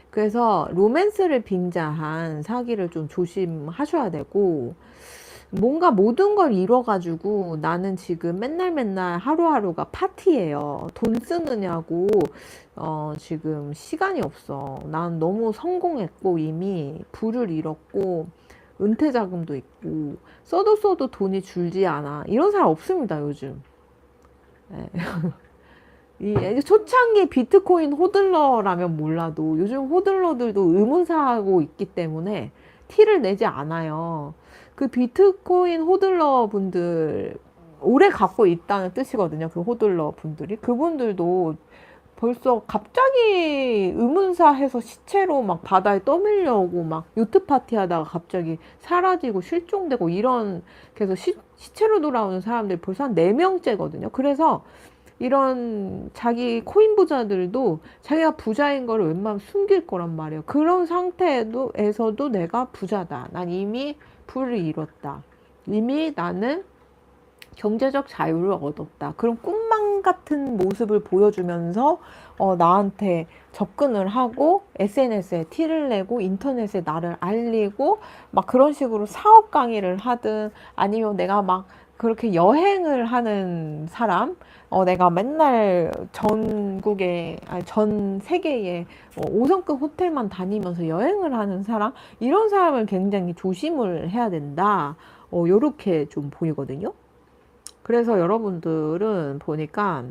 그래서 로맨스를 빙자한 사기를 좀 조심하셔야 되고, 뭔가 모든 걸 이뤄가지고 나는 지금 맨날 맨날 하루하루가 파티예요. 돈 쓰느냐고 지금 시간이 없어. 난 너무 성공했고 이미 부를 잃었고 은퇴 자금도 있고 써도 돈이 줄지 않아. 이런 사람 없습니다 요즘. 네. 이 초창기 비트코인 호들러라면 몰라도 요즘 호들러들도 의문사하고 있기 때문에 티를 내지 않아요. 그 비트코인 호들러 분들 오래 갖고 있다는 뜻이거든요. 그 호들러 분들이. 그분들도 벌써 갑자기 의문사해서 시체로 막 바다에 떠밀려오고 막 요트 파티 하다가 갑자기 사라지고 실종되고 이런, 그래서 시체로 돌아오는 사람들이 벌써 한 4명째거든요. 그래서 이런 자기 코인 부자들도 자기가 부자인 거를 웬만하면 숨길 거란 말이에요. 그런 상태에서도 내가 부자다. 난 이미 부를 이뤘다. 이미 나는 경제적 자유를 얻었다. 그런 꿈만 같은 모습을 보여주면서 나한테 접근을 하고 SNS에 티를 내고 인터넷에 나를 알리고 막 그런 식으로 사업 강의를 하든 아니면 내가 막 그렇게 여행을 하는 사람, 내가 맨날 전국에, 아니, 전 세계에 5성급 호텔만 다니면서 여행을 하는 사람, 이런 사람을 굉장히 조심을 해야 된다. 요렇게 좀 보이거든요. 그래서 여러분들은 보니까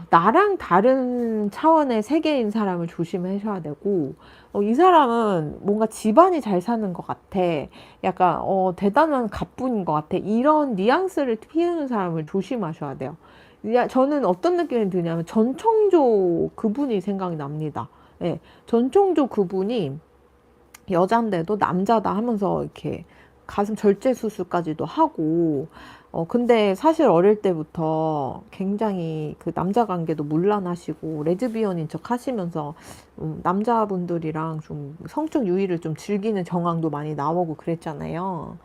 나랑 다른 차원의 세계인 사람을 조심하셔야 되고, 이 사람은 뭔가 집안이 잘 사는 것 같아. 약간 대단한 가뿐인 것 같아. 이런 뉘앙스를 피우는 사람을 조심하셔야 돼요. 저는 어떤 느낌이 드냐면 전청조 그분이 생각이 납니다. 예, 전청조 그분이 여잔데도 남자다 하면서 이렇게 가슴 절제 수술까지도 하고, 근데 사실 어릴 때부터 굉장히 그 남자 관계도 문란하시고 레즈비언인 척 하시면서 남자분들이랑 좀 성적 유희를 좀 즐기는 정황도 많이 나오고 그랬잖아요.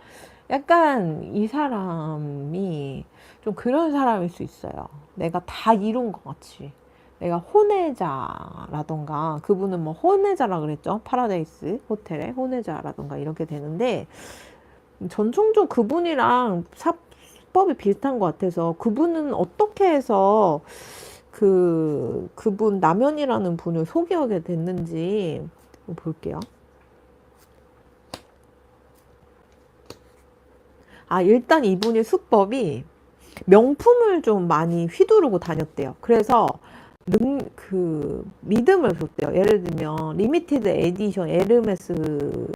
약간 이 사람이 좀 그런 사람일 수 있어요. 내가 다 이룬 것 같이. 내가 혼외자라던가, 그분은 뭐 혼외자라 그랬죠. 파라다이스 호텔에 혼외자라던가 이렇게 되는데, 전총조 그분이랑 사법이 비슷한 것 같아서 그분은 어떻게 해서 그분 남현이라는 분을 소개하게 됐는지 볼게요. 일단 이분의 수법이 명품을 좀 많이 휘두르고 다녔대요. 그래서 믿음을 줬대요. 예를 들면 리미티드 에디션 에르메스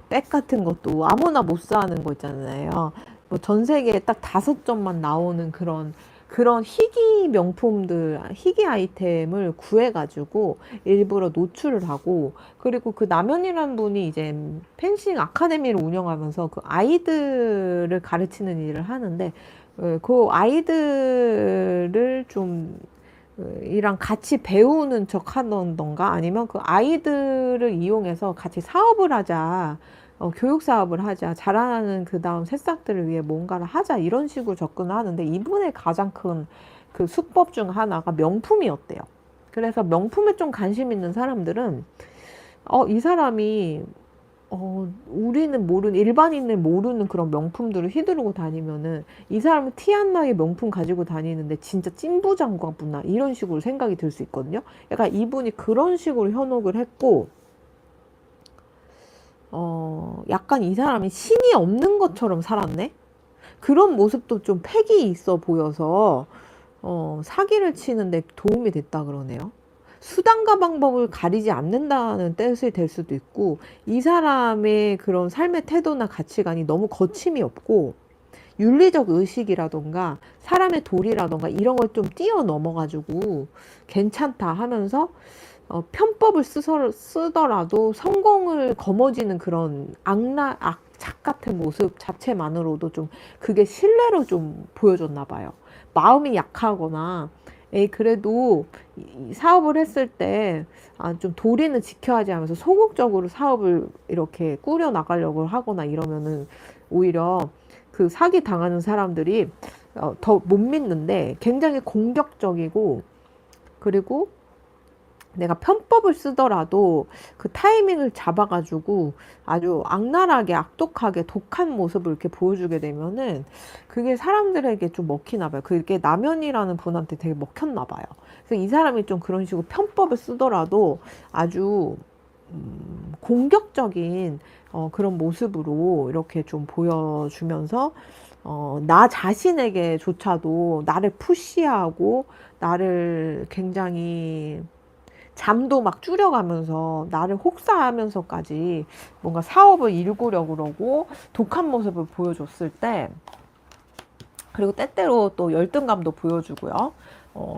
백 같은 것도 아무나 못 사는 거 있잖아요. 뭐 전 세계에 딱 5점만 나오는 그런 희귀 명품들, 희귀 아이템을 구해가지고 일부러 노출을 하고, 그리고 그 남현이라는 분이 이제 펜싱 아카데미를 운영하면서 그 아이들을 가르치는 일을 하는데, 그 아이들을 좀 이랑 같이 배우는 척 하던가 아니면 그 아이들을 이용해서 같이 사업을 하자. 교육 사업을 하자. 자라나는 그 다음 새싹들을 위해 뭔가를 하자. 이런 식으로 접근을 하는데 이분의 가장 큰 그 수법 중 하나가 명품이었대요. 그래서 명품에 좀 관심 있는 사람들은 이 사람이 우리는 모르는, 일반인은 모르는 그런 명품들을 휘두르고 다니면은 이 사람은 티 안 나게 명품 가지고 다니는데 진짜 찐부장과구나 이런 식으로 생각이 들 수 있거든요. 약간 이분이 그런 식으로 현혹을 했고, 약간 이 사람이 신이 없는 것처럼 살았네? 그런 모습도 좀 패기 있어 보여서 사기를 치는데 도움이 됐다 그러네요. 수단과 방법을 가리지 않는다는 뜻이 될 수도 있고, 이 사람의 그런 삶의 태도나 가치관이 너무 거침이 없고, 윤리적 의식이라던가 사람의 도리라던가 이런 걸 좀 뛰어넘어가지고 괜찮다 하면서 편법을 쓰더라도 성공을 거머쥐는 그런 악착 같은 모습 자체만으로도 좀 그게 신뢰로 좀 보여줬나 봐요. 마음이 약하거나 그래도 사업을 했을 때 좀 도리는 지켜야지 하면서 소극적으로 사업을 이렇게 꾸려 나가려고 하거나 이러면은 오히려 그 사기 당하는 사람들이 더 못 믿는데 굉장히 공격적이고, 그리고 내가 편법을 쓰더라도 그 타이밍을 잡아가지고 아주 악랄하게 악독하게 독한 모습을 이렇게 보여주게 되면은 그게 사람들에게 좀 먹히나 봐요. 그게 남현이라는 분한테 되게 먹혔나 봐요. 그래서 이 사람이 좀 그런 식으로 편법을 쓰더라도 아주 공격적인 그런 모습으로 이렇게 좀 보여주면서 나 자신에게조차도 나를 푸시하고 나를 굉장히 잠도 막 줄여가면서 나를 혹사하면서까지 뭔가 사업을 일구려고 그러고 독한 모습을 보여줬을 때, 그리고 때때로 또 열등감도 보여주고요.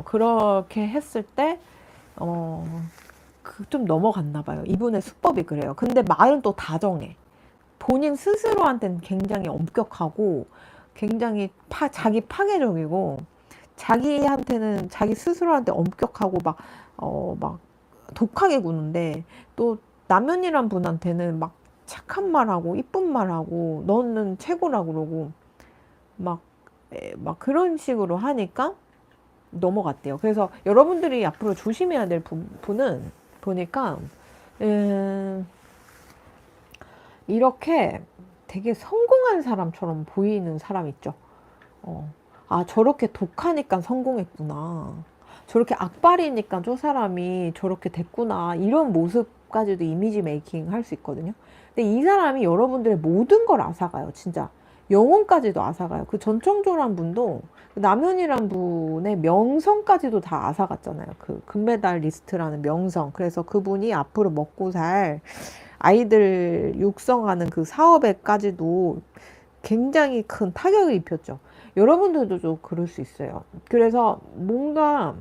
그렇게 했을 때, 좀 넘어갔나 봐요. 이분의 수법이 그래요. 근데 말은 또 다정해. 본인 스스로한테는 굉장히 엄격하고 굉장히 자기 파괴적이고, 자기한테는 자기 스스로한테 엄격하고 막 독하게 구는데, 또 남편이란 분한테는 막 착한 말하고 이쁜 말하고 너는 최고라고 그러고 막, 막 그런 식으로 하니까 넘어갔대요. 그래서 여러분들이 앞으로 조심해야 될 부분은 보니까 이렇게 되게 성공한 사람처럼 보이는 사람 있죠. 저렇게 독하니까 성공했구나. 저렇게 악발이니까 저 사람이 저렇게 됐구나. 이런 모습까지도 이미지 메이킹 할 수 있거든요. 근데 이 사람이 여러분들의 모든 걸 앗아가요. 진짜. 영혼까지도 앗아가요. 그 전청조란 분도 남현이란 분의 명성까지도 다 앗아갔잖아요. 그 금메달 리스트라는 명성. 그래서 그분이 앞으로 먹고 살 아이들 육성하는 그 사업에까지도 굉장히 큰 타격을 입혔죠. 여러분들도 좀 그럴 수 있어요. 그래서 뭔가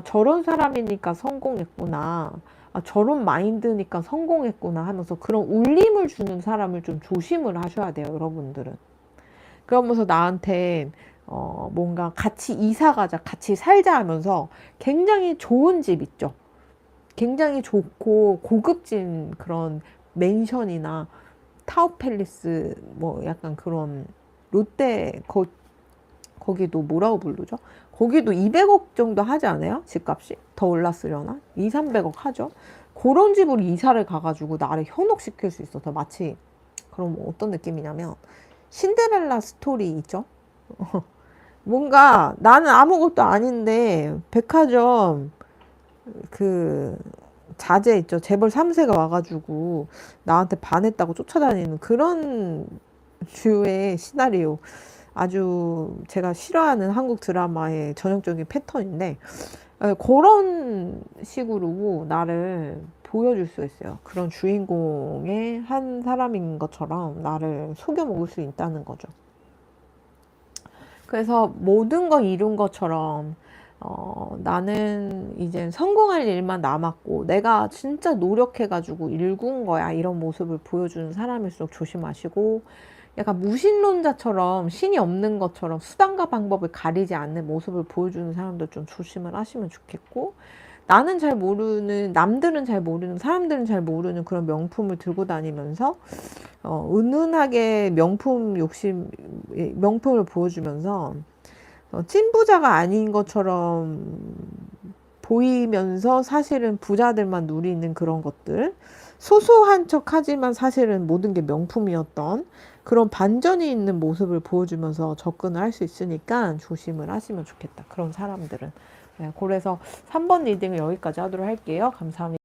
저런 사람이니까 성공했구나. 저런 마인드니까 성공했구나 하면서 그런 울림을 주는 사람을 좀 조심을 하셔야 돼요, 여러분들은. 그러면서 나한테 뭔가 같이 이사 가자, 같이 살자 하면서 굉장히 좋은 집 있죠. 굉장히 좋고 고급진 그런 맨션이나 타워팰리스 뭐 약간 그런 롯데 거기도 뭐라고 부르죠? 거기도 200억 정도 하지 않아요? 집값이? 더 올랐으려나? 2, 300억 하죠? 그런 집으로 이사를 가가지고 나를 현혹시킬 수 있어서 마치 그럼 어떤 느낌이냐면 신데렐라 스토리 있죠? 뭔가 나는 아무것도 아닌데 백화점 그 자제 있죠. 재벌 3세가 와가지고 나한테 반했다고 쫓아다니는 그런 류의 시나리오. 아주 제가 싫어하는 한국 드라마의 전형적인 패턴인데 그런 식으로 나를 보여줄 수 있어요. 그런 주인공의 한 사람인 것처럼 나를 속여먹을 수 있다는 거죠. 그래서 모든 거 이룬 것처럼 나는 이제 성공할 일만 남았고 내가 진짜 노력해가지고 일군 거야 이런 모습을 보여주는 사람일수록 조심하시고, 약간 무신론자처럼 신이 없는 것처럼 수단과 방법을 가리지 않는 모습을 보여주는 사람들 좀 조심을 하시면 좋겠고, 나는 잘 모르는, 남들은 잘 모르는, 사람들은 잘 모르는 그런 명품을 들고 다니면서 은은하게 명품 욕심, 명품을 보여주면서 찐부자가 아닌 것처럼 보이면서 사실은 부자들만 누리는 그런 것들, 소소한 척 하지만 사실은 모든 게 명품이었던 그런 반전이 있는 모습을 보여주면서 접근을 할 수 있으니까 조심을 하시면 좋겠다. 그런 사람들은. 네, 그래서 3번 리딩을 여기까지 하도록 할게요. 감사합니다.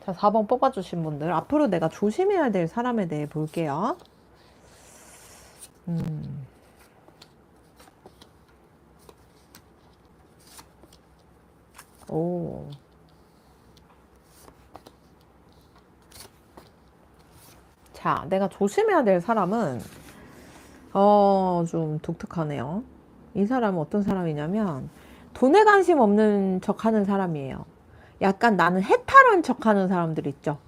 자, 4번 뽑아주신 분들, 앞으로 내가 조심해야 될 사람에 대해 볼게요. 오. 자, 내가 조심해야 될 사람은, 좀 독특하네요. 이 사람은 어떤 사람이냐면, 돈에 관심 없는 척 하는 사람이에요. 약간 나는 해탈한 척 하는 사람들 있죠.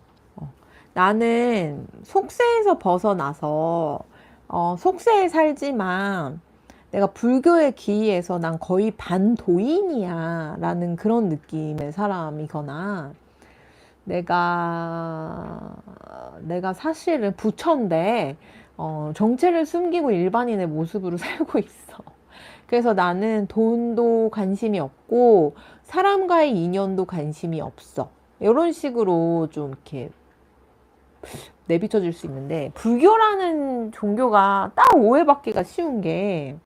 나는 속세에서 벗어나서, 속세에 살지만, 내가 불교에 기이해서 난 거의 반도인이야. 라는 그런 느낌의 사람이거나, 내가 사실은 부처인데, 정체를 숨기고 일반인의 모습으로 살고 있어. 그래서 나는 돈도 관심이 없고, 사람과의 인연도 관심이 없어. 이런 식으로 좀 이렇게 내비쳐질 수 있는데, 불교라는 종교가 딱 오해받기가 쉬운 게,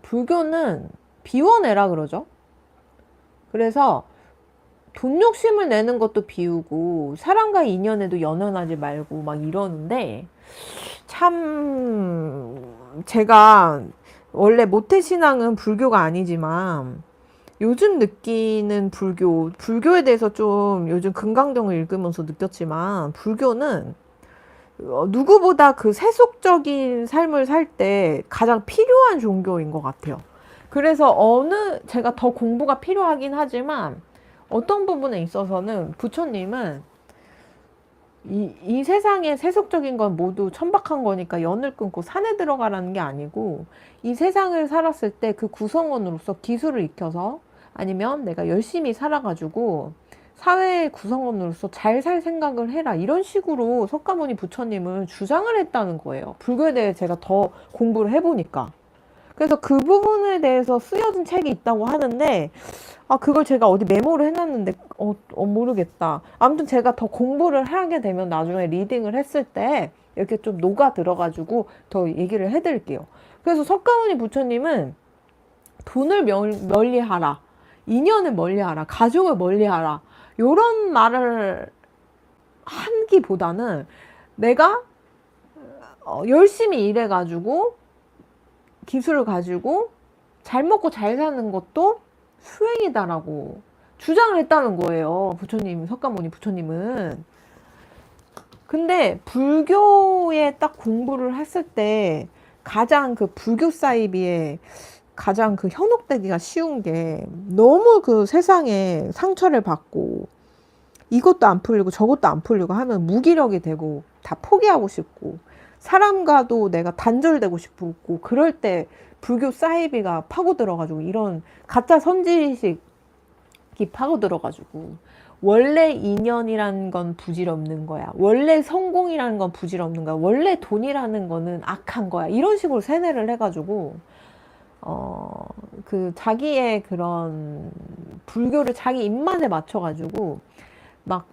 불교는 비워내라 그러죠. 그래서 돈 욕심을 내는 것도 비우고 사람과 인연에도 연연하지 말고 막 이러는데, 참 제가 원래 모태신앙은 불교가 아니지만 요즘 느끼는 불교에 대해서 좀 요즘 금강경을 읽으면서 느꼈지만, 불교는 누구보다 그 세속적인 삶을 살 때 가장 필요한 종교인 것 같아요. 그래서 제가 더 공부가 필요하긴 하지만 어떤 부분에 있어서는 부처님은 이 세상의 세속적인 건 모두 천박한 거니까 연을 끊고 산에 들어가라는 게 아니고, 이 세상을 살았을 때 그 구성원으로서 기술을 익혀서, 아니면 내가 열심히 살아가지고 사회의 구성원으로서 잘 살 생각을 해라, 이런 식으로 석가모니 부처님은 주장을 했다는 거예요. 불교에 대해 제가 더 공부를 해보니까. 그래서 그 부분에 대해서 쓰여진 책이 있다고 하는데, 그걸 제가 어디 메모를 해놨는데, 모르겠다. 아무튼 제가 더 공부를 하게 되면 나중에 리딩을 했을 때 이렇게 좀 녹아 들어가지고 더 얘기를 해드릴게요. 그래서 석가모니 부처님은 돈을 멀리하라, 인연을 멀리하라, 가족을 멀리하라, 요런 말을 하기보다는 내가 열심히 일해가지고 기술을 가지고 잘 먹고 잘 사는 것도 수행이다라고 주장을 했다는 거예요. 석가모니 부처님은. 근데 불교에 딱 공부를 했을 때 가장 그 불교 사이비에 가장 그 현혹되기가 쉬운 게, 너무 그 세상에 상처를 받고 이것도 안 풀리고 저것도 안 풀리고 하면 무기력이 되고 다 포기하고 싶고, 사람과도 내가 단절되고 싶고, 그럴 때 불교 사이비가 파고들어가지고 이런 가짜 선지식이 파고들어가지고, 원래 인연이라는 건 부질없는 거야, 원래 성공이라는 건 부질없는 거야, 원래 돈이라는 거는 악한 거야, 이런 식으로 세뇌를 해가지고 자기의 그런 불교를 자기 입맛에 맞춰가지고 막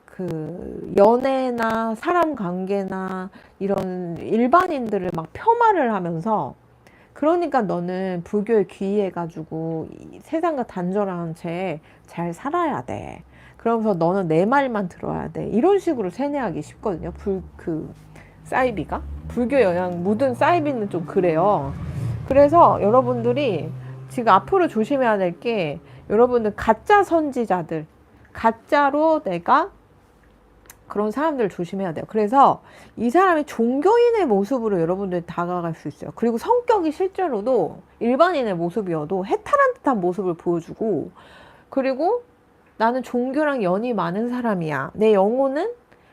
연애나 사람 관계나 이런 일반인들을 막 폄하를 하면서, 그러니까 너는 불교에 귀의해가지고 세상과 단절한 채 잘 살아야 돼, 그러면서 너는 내 말만 들어야 돼, 이런 식으로 세뇌하기 쉽거든요. 사이비가 불교 영향 묻은 사이비는 좀 그래요. 그래서 여러분들이 지금 앞으로 조심해야 될 게, 여러분들 가짜 선지자들, 가짜로 내가 그런 사람들을 조심해야 돼요. 그래서 이 사람이 종교인의 모습으로 여러분들 다가갈 수 있어요. 그리고 성격이 실제로도 일반인의 모습이어도 해탈한 듯한 모습을 보여주고, 그리고 나는 종교랑 연이 많은 사람이야, 내 영혼은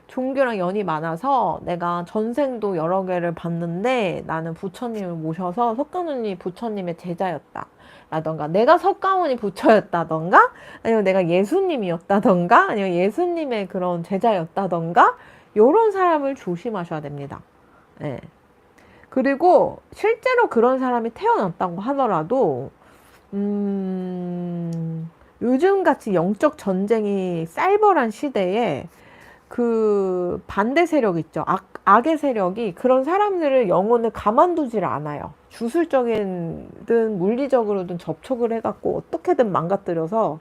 종교랑 연이 많아서 내가 전생도 여러 개를 봤는데 나는 부처님을 모셔서 석가모니 부처님의 제자였다 라던가, 내가 석가모니 부처였다던가, 아니면 내가 예수님이었다던가, 아니면 예수님의 그런 제자였다던가, 요런 사람을 조심하셔야 됩니다. 네. 그리고 실제로 그런 사람이 태어났다고 하더라도 요즘같이 영적 전쟁이 쌀벌한 시대에 그 반대 세력 있죠. 악의 세력이 그런 사람들을, 영혼을 가만두질 않아요. 주술적이든 물리적으로든 접촉을 해갖고 어떻게든 망가뜨려서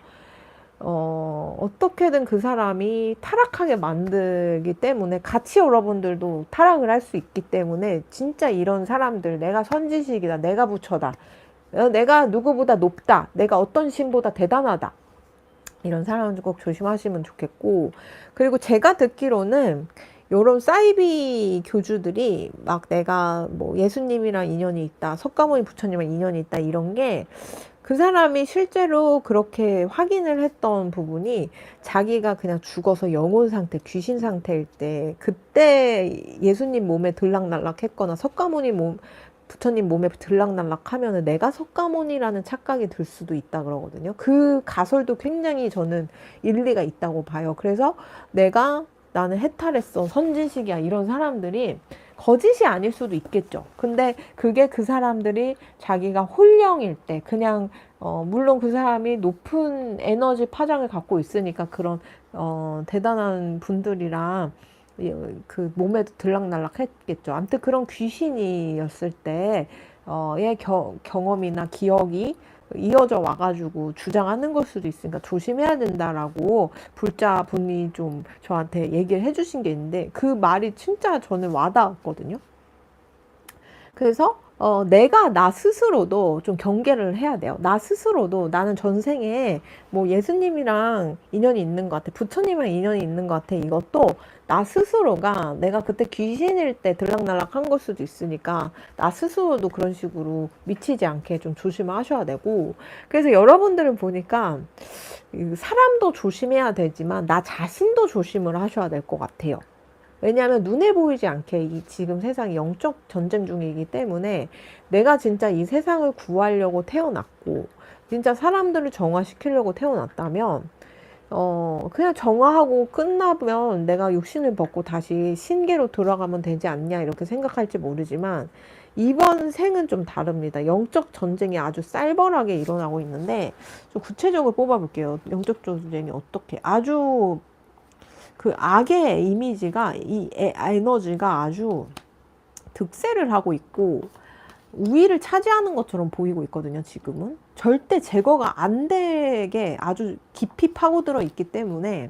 어떻게든 그 사람이 타락하게 만들기 때문에 같이 여러분들도 타락을 할 수 있기 때문에 진짜 이런 사람들, 내가 선지식이다, 내가 부처다, 내가 누구보다 높다, 내가 어떤 신보다 대단하다, 이런 사람들 꼭 조심하시면 좋겠고, 그리고 제가 듣기로는 요런 사이비 교주들이 막 내가 뭐 예수님이랑 인연이 있다, 석가모니 부처님이랑 인연이 있다, 이런 게 그 사람이 실제로 그렇게 확인을 했던 부분이 자기가 그냥 죽어서 영혼 상태, 귀신 상태일 때, 그때 예수님 몸에 들락날락 했거나 부처님 몸에 들락날락 하면은 내가 석가모니라는 착각이 들 수도 있다 그러거든요. 그 가설도 굉장히 저는 일리가 있다고 봐요. 그래서 나는 해탈했어, 선지식이야, 이런 사람들이 거짓이 아닐 수도 있겠죠. 근데 그게 그 사람들이 자기가 홀령일 때, 그냥 물론 그 사람이 높은 에너지 파장을 갖고 있으니까 그런 대단한 분들이랑 그 몸에도 들락날락 했겠죠. 아무튼 그런 귀신이었을 때 의 경험이나 기억이 이어져 와가지고 주장하는 걸 수도 있으니까 조심해야 된다라고 불자분이 좀 저한테 얘기를 해주신 게 있는데, 그 말이 진짜 저는 와닿았거든요. 그래서 내가 나 스스로도 좀 경계를 해야 돼요. 나 스스로도 나는 전생에 뭐 예수님이랑 인연이 있는 것 같아, 부처님이랑 인연이 있는 것 같아, 이것도 나 스스로가 내가 그때 귀신일 때 들락날락 한 걸 수도 있으니까 나 스스로도 그런 식으로 미치지 않게 좀 조심을 하셔야 되고, 그래서 여러분들은 보니까 사람도 조심해야 되지만 나 자신도 조심을 하셔야 될 것 같아요. 왜냐하면 눈에 보이지 않게 이 지금 세상이 영적 전쟁 중이기 때문에 내가 진짜 이 세상을 구하려고 태어났고 진짜 사람들을 정화시키려고 태어났다면 그냥 정화하고 끝나면 내가 육신을 벗고 다시 신계로 돌아가면 되지 않냐 이렇게 생각할지 모르지만, 이번 생은 좀 다릅니다. 영적 전쟁이 아주 쌀벌하게 일어나고 있는데, 좀 구체적으로 뽑아볼게요. 영적 전쟁이 어떻게 아주 그 악의 이미지가, 이 에너지가 아주 득세를 하고 있고 우위를 차지하는 것처럼 보이고 있거든요. 지금은 절대 제거가 안 되게 아주 깊이 파고들어 있기 때문에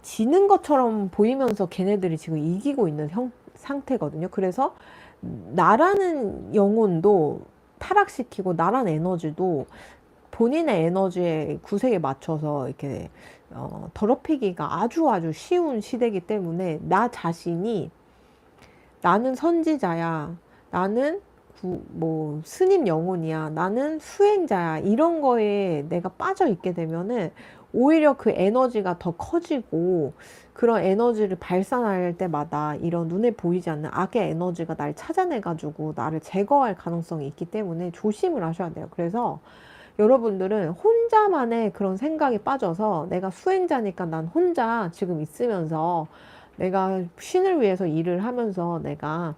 지는 것처럼 보이면서 걔네들이 지금 이기고 있는 상태거든요. 그래서 나라는 영혼도 타락시키고 나라는 에너지도 본인의 에너지의 구색에 맞춰서 이렇게 더럽히기가 아주 쉬운 시대이기 때문에 나 자신이 나는 선지자야, 나는 뭐 스님 영혼이야, 나는 수행자야, 이런 거에 내가 빠져 있게 되면은 오히려 그 에너지가 더 커지고, 그런 에너지를 발산할 때마다 이런 눈에 보이지 않는 악의 에너지가 날 찾아내가지고 나를 제거할 가능성이 있기 때문에 조심을 하셔야 돼요. 그래서 여러분들은 혼자만의 그런 생각에 빠져서 내가 수행자니까 난 혼자 지금 있으면서 내가 신을 위해서 일을 하면서 내가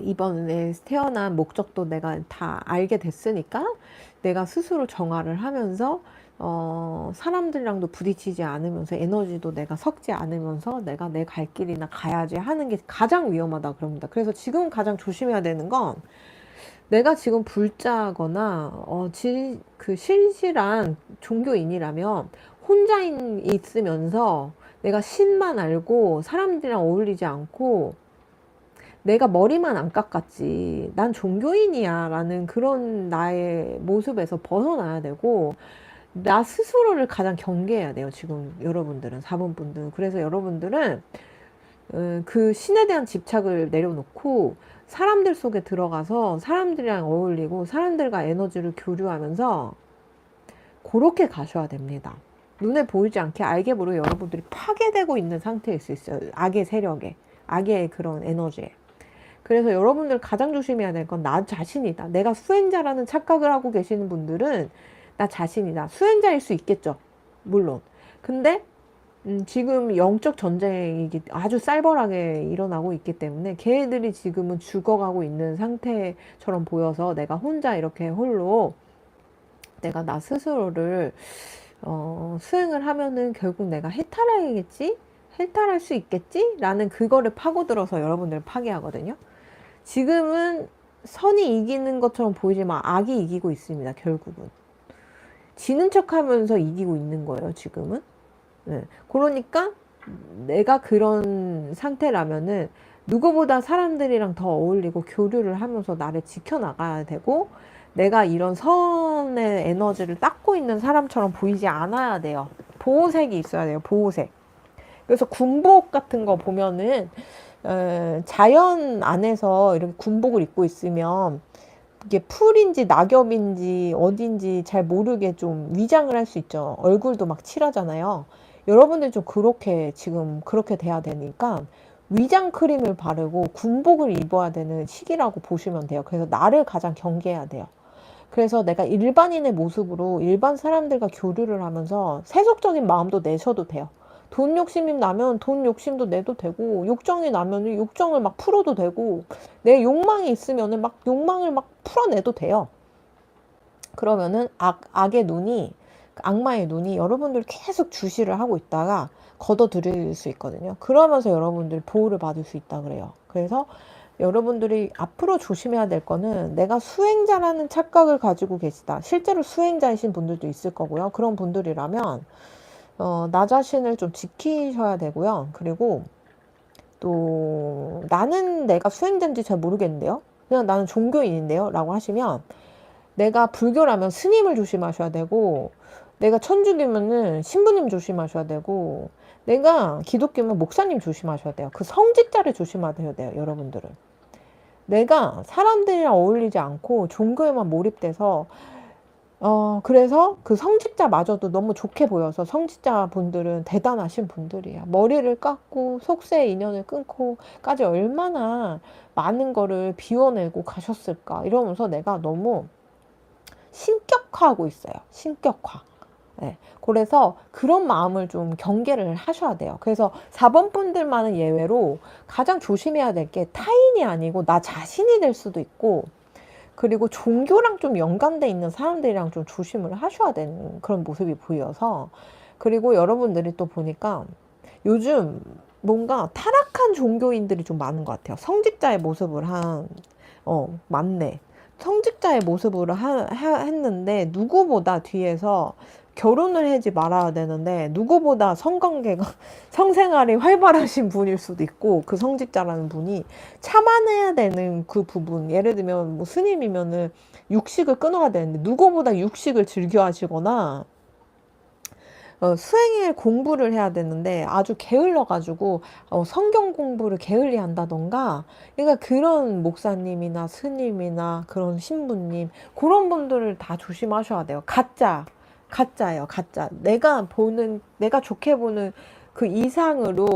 이번에 태어난 목적도 내가 다 알게 됐으니까 내가 스스로 정화를 하면서 사람들이랑도 부딪히지 않으면서 에너지도 내가 섞지 않으면서 내가 내 갈 길이나 가야지 하는 게 가장 위험하다 그럽니다. 그래서 지금 가장 조심해야 되는 건, 내가 지금 불자거나 그 실실한 종교인이라면 혼자 있으면서 내가 신만 알고 사람들이랑 어울리지 않고 내가 머리만 안 깎았지 난 종교인이야 라는 그런 나의 모습에서 벗어나야 되고, 나 스스로를 가장 경계해야 돼요. 지금 여러분들은 4번 분들. 그래서 여러분들은 그 신에 대한 집착을 내려놓고 사람들 속에 들어가서 사람들이랑 어울리고 사람들과 에너지를 교류하면서 그렇게 가셔야 됩니다. 눈에 보이지 않게 알게 모르게 여러분들이 파괴되고 있는 상태일 수 있어요. 악의 세력에, 악의 그런 에너지에. 그래서 여러분들 가장 조심해야 될 건 나 자신이다. 내가 수행자라는 착각을 하고 계시는 분들은 나 자신이다. 수행자일 수 있겠죠, 물론. 근데 지금 영적 전쟁이 아주 쌀벌하게 일어나고 있기 때문에 걔네들이 지금은 죽어가고 있는 상태처럼 보여서 내가 혼자 이렇게 홀로 내가 나 스스로를 수행을 하면은 결국 내가 해탈하겠지? 해탈할 수 있겠지? 라는 그거를 파고들어서 여러분들을 파괴하거든요. 지금은 선이 이기는 것처럼 보이지만 악이 이기고 있습니다. 결국은 지는 척하면서 이기고 있는 거예요. 지금은. 네. 그러니까 내가 그런 상태라면은 누구보다 사람들이랑 더 어울리고 교류를 하면서 나를 지켜나가야 되고, 내가 이런 선의 에너지를 닦고 있는 사람처럼 보이지 않아야 돼요. 보호색이 있어야 돼요. 보호색. 그래서 군복 같은 거 보면은 자연 안에서 이렇게 군복을 입고 있으면 이게 풀인지 낙엽인지 어딘지 잘 모르게 좀 위장을 할 수 있죠. 얼굴도 막 칠하잖아요. 여러분들 좀 그렇게 지금 그렇게 돼야 되니까 위장 크림을 바르고 군복을 입어야 되는 시기라고 보시면 돼요. 그래서 나를 가장 경계해야 돼요. 그래서 내가 일반인의 모습으로 일반 사람들과 교류를 하면서 세속적인 마음도 내셔도 돼요. 돈 욕심이 나면 돈 욕심도 내도 되고, 욕정이 나면 욕정을 막 풀어도 되고, 내 욕망이 있으면 막 욕망을 막 풀어내도 돼요. 그러면은 악의 눈이, 악마의 눈이 여러분들 계속 주시를 하고 있다가 걷어들일 수 있거든요. 그러면서 여러분들 보호를 받을 수 있다 그래요. 그래서 여러분들이 앞으로 조심해야 될 거는, 내가 수행자라는 착각을 가지고 계시다. 실제로 수행자이신 분들도 있을 거고요. 그런 분들이라면 나 자신을 좀 지키셔야 되고요. 그리고 또 나는 내가 수행자인지 잘 모르겠는데요. 그냥 나는 종교인인데요. 라고 하시면, 내가 불교라면 스님을 조심하셔야 되고, 내가 천주교면은 신부님 조심하셔야 되고, 내가 기독교면 목사님 조심하셔야 돼요. 그 성직자를 조심하셔야 돼요. 여러분들은. 내가 사람들이랑 어울리지 않고 종교에만 몰입돼서 그래서 그 성직자마저도 너무 좋게 보여서, 성직자 분들은 대단하신 분들이야. 머리를 깎고 속세의 인연을 끊고까지 얼마나 많은 거를 비워내고 가셨을까 이러면서 내가 너무 신격화하고 있어요. 신격화. 네. 그래서 그런 마음을 좀 경계를 하셔야 돼요. 그래서 4번 분들만은 예외로 가장 조심해야 될 게 타인이 아니고 나 자신이 될 수도 있고, 그리고 종교랑 좀 연관돼 있는 사람들이랑 좀 조심을 하셔야 되는 그런 모습이 보여서. 그리고 여러분들이 또 보니까 요즘 뭔가 타락한 종교인들이 좀 많은 것 같아요. 성직자의 모습을 맞네. 성직자의 모습으로 했는데 누구보다 뒤에서 결혼을 하지 말아야 되는데 누구보다 성관계가 성생활이 활발하신 분일 수도 있고, 그 성직자라는 분이 참아내야 되는 그 부분, 예를 들면 뭐 스님이면은 육식을 끊어야 되는데 누구보다 육식을 즐겨 하시거나, 수행일 공부를 해야 되는데 아주 게을러가지고 성경 공부를 게을리 한다던가, 그러니까 그런 목사님이나 스님이나 그런 신부님, 그런 분들을 다 조심하셔야 돼요. 가짜예요, 가짜. 내가 좋게 보는 그 이상으로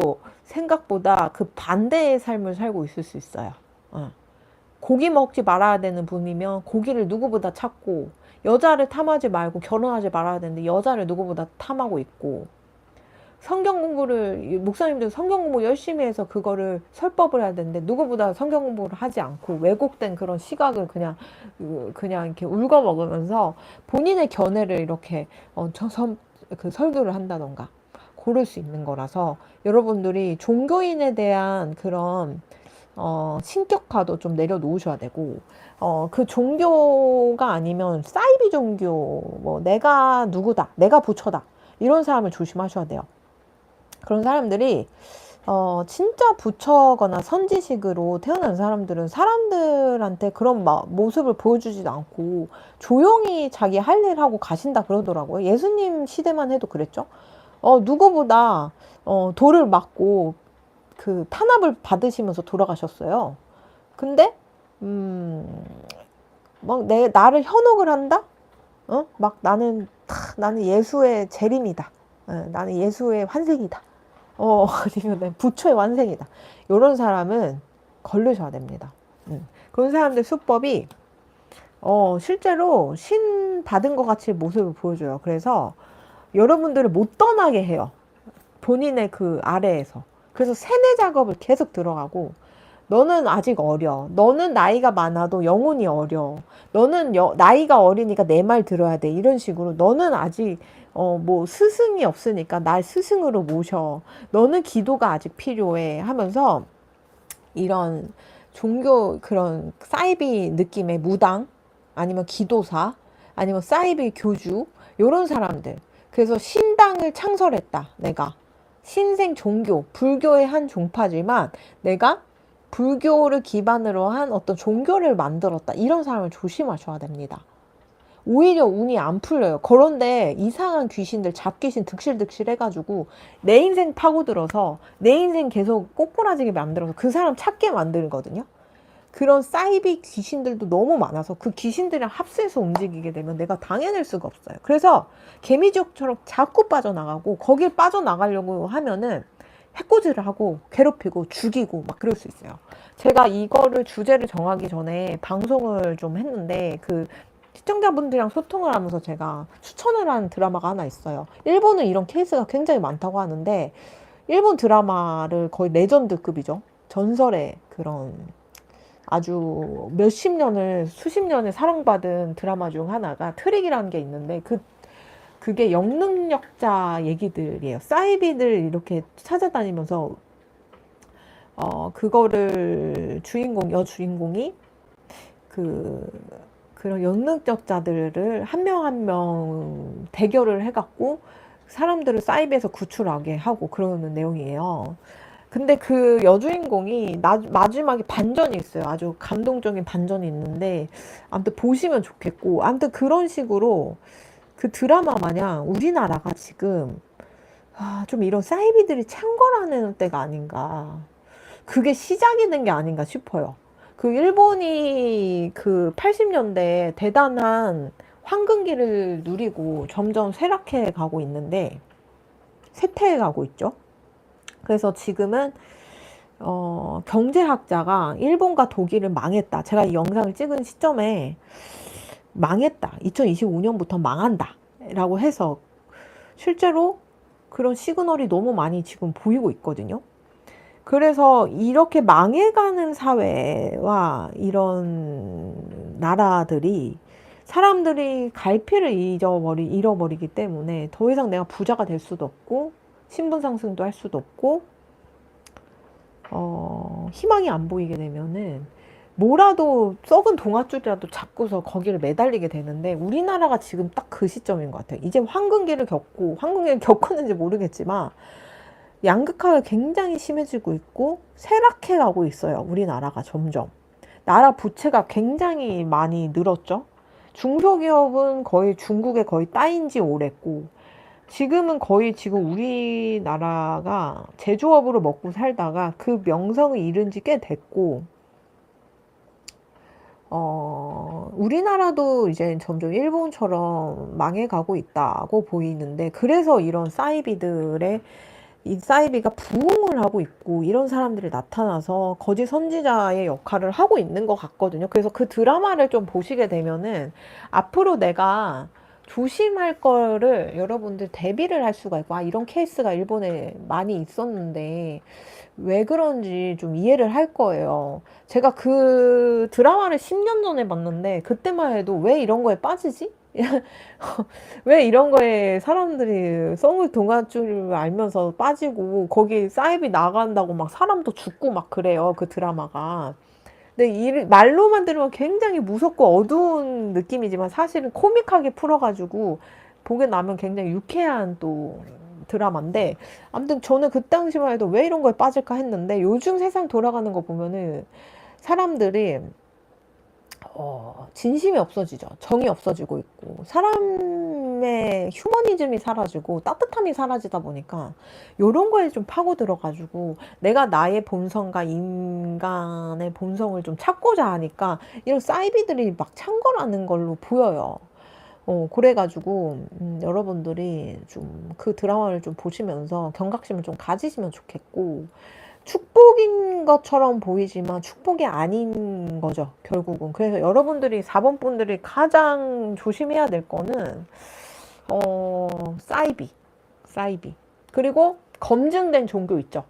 생각보다 그 반대의 삶을 살고 있을 수 있어요. 고기 먹지 말아야 되는 분이면 고기를 누구보다 찾고, 여자를 탐하지 말고 결혼하지 말아야 되는데 여자를 누구보다 탐하고 있고, 목사님들 성경 공부 열심히 해서 그거를 설법을 해야 되는데 누구보다 성경 공부를 하지 않고 왜곡된 그런 시각을 그냥 이렇게 울거 먹으면서 본인의 견해를 이렇게 그 설교를 한다던가, 고를 수 있는 거라서 여러분들이 종교인에 대한 그런 신격화도 좀 내려놓으셔야 되고, 그 종교가 아니면 사이비 종교, 뭐 내가 누구다, 내가 부처다, 이런 사람을 조심하셔야 돼요. 그런 사람들이 진짜 부처거나 선지식으로 태어난 사람들은 사람들한테 그런 모습을 보여주지도 않고 조용히 자기 할 일 하고 가신다 그러더라고요. 예수님 시대만 해도 그랬죠. 누구보다 돌을 맞고 그 탄압을 받으시면서 돌아가셨어요. 근데 막 나를 현혹을 한다? 막 나는 예수의 재림이다. 나는 예수의 환생이다. 아니면 부처의 완생이다. 이런 사람은 걸르셔야 됩니다. 그런 사람들 수법이 실제로 신 받은 것 같이 모습을 보여줘요. 그래서 여러분들을 못 떠나게 해요. 본인의 그 아래에서. 그래서 세뇌 작업을 계속 들어가고, 너는 아직 어려. 너는 나이가 많아도 영혼이 어려. 너는 나이가 어리니까 내 말 들어야 돼. 이런 식으로 너는 아직 뭐 스승이 없으니까 날 스승으로 모셔. 너는 기도가 아직 필요해. 하면서 이런 종교 그런 사이비 느낌의 무당 아니면 기도사 아니면 사이비 교주 요런 사람들. 그래서 신당을 창설했다. 내가 신생 종교 불교의 한 종파지만 내가 불교를 기반으로 한 어떤 종교를 만들었다. 이런 사람을 조심하셔야 됩니다. 오히려 운이 안 풀려요. 그런데 이상한 귀신들, 잡귀신 득실득실 해가지고 내 인생 파고들어서 내 인생 계속 꼬꾸라지게 만들어서 그 사람 찾게 만들거든요. 그런 사이비 귀신들도 너무 많아서 그 귀신들이랑 합세해서 움직이게 되면 내가 당해낼 수가 없어요. 그래서 개미지옥처럼 자꾸 빠져나가고 거길 빠져나가려고 하면은 해코지를 하고 괴롭히고 죽이고 막 그럴 수 있어요. 제가 이거를 주제를 정하기 전에 방송을 좀 했는데 그 시청자분들이랑 소통을 하면서 제가 추천을 한 드라마가 하나 있어요. 일본은 이런 케이스가 굉장히 많다고 하는데 일본 드라마를 거의 레전드급이죠. 전설의 그런 아주 몇십 년을 수십 년을 사랑받은 드라마 중 하나가 트릭이라는 게 있는데 그게 영능력자 얘기들이에요. 사이비들 이렇게 찾아다니면서 그거를 여주인공이 그런 영능력자들을 한 명 한 명 대결을 해갖고 사람들을 사이비에서 구출하게 하고 그러는 내용이에요. 근데 그 여주인공이 마지막에 반전이 있어요. 아주 감동적인 반전이 있는데 아무튼 보시면 좋겠고 아무튼 그런 식으로 그 드라마 마냥 우리나라가 지금 좀 이런 사이비들이 창궐하는 때가 아닌가. 그게 시작이 된 게 아닌가 싶어요. 그 일본이 그 80년대에 대단한 황금기를 누리고 점점 쇠락해 가고 있는데 쇠퇴해 가고 있죠. 그래서 지금은 경제학자가 일본과 독일은 망했다. 제가 이 영상을 찍은 시점에 망했다. 2025년부터 망한다. 라고 해서 실제로 그런 시그널이 너무 많이 지금 보이고 있거든요. 그래서 이렇게 망해가는 사회와 이런 나라들이 사람들이 갈피를 잃어버리기 때문에 더 이상 내가 부자가 될 수도 없고 신분 상승도 할 수도 없고 희망이 안 보이게 되면은 뭐라도 썩은 동아줄이라도 잡고서 거기를 매달리게 되는데 우리나라가 지금 딱 그 시점인 것 같아요. 이제 황금기를 겪었는지 모르겠지만 양극화가 굉장히 심해지고 있고 쇠락해 가고 있어요. 우리나라가 점점. 나라 부채가 굉장히 많이 늘었죠. 중소기업은 거의 중국에 거의 따인 지 오랬고 지금은 거의 지금 우리나라가 제조업으로 먹고 살다가 그 명성을 잃은 지 꽤 됐고 우리나라도 이제 점점 일본처럼 망해가고 있다고 보이는데 그래서 이런 이 사이비가 부흥을 하고 있고 이런 사람들이 나타나서 거짓 선지자의 역할을 하고 있는 것 같거든요. 그래서 그 드라마를 좀 보시게 되면은 앞으로 내가 조심할 거를 여러분들 대비를 할 수가 있고 이런 케이스가 일본에 많이 있었는데 왜 그런지 좀 이해를 할 거예요. 제가 그 드라마를 10년 전에 봤는데 그때만 해도 왜 이런 거에 빠지지? 왜 이런 거에 사람들이 썩을 동아줄을 알면서 빠지고 거기 사이비 나간다고 막 사람도 죽고 막 그래요. 그 드라마가. 근데 말로만 들으면 굉장히 무섭고 어두운 느낌이지만 사실은 코믹하게 풀어가지고 보게 나면 굉장히 유쾌한 또 드라마인데 아무튼 저는 그 당시만 해도 왜 이런 거에 빠질까 했는데 요즘 세상 돌아가는 거 보면은 사람들이 진심이 없어지죠. 정이 없어지고 있고 사람의 휴머니즘이 사라지고 따뜻함이 사라지다 보니까 요런 거에 좀 파고들어가지고 내가 나의 본성과 인간의 본성을 좀 찾고자 하니까 이런 사이비들이 막 창궐하는 걸로 보여요. 그래가지고 여러분들이 좀 그 드라마를 좀 보시면서 경각심을 좀 가지시면 좋겠고 축복인 것처럼 보이지만 축복이 아닌 거죠, 결국은. 그래서 여러분들이 4번 분들이 가장 조심해야 될 거는 사이비. 그리고 검증된 종교 있죠.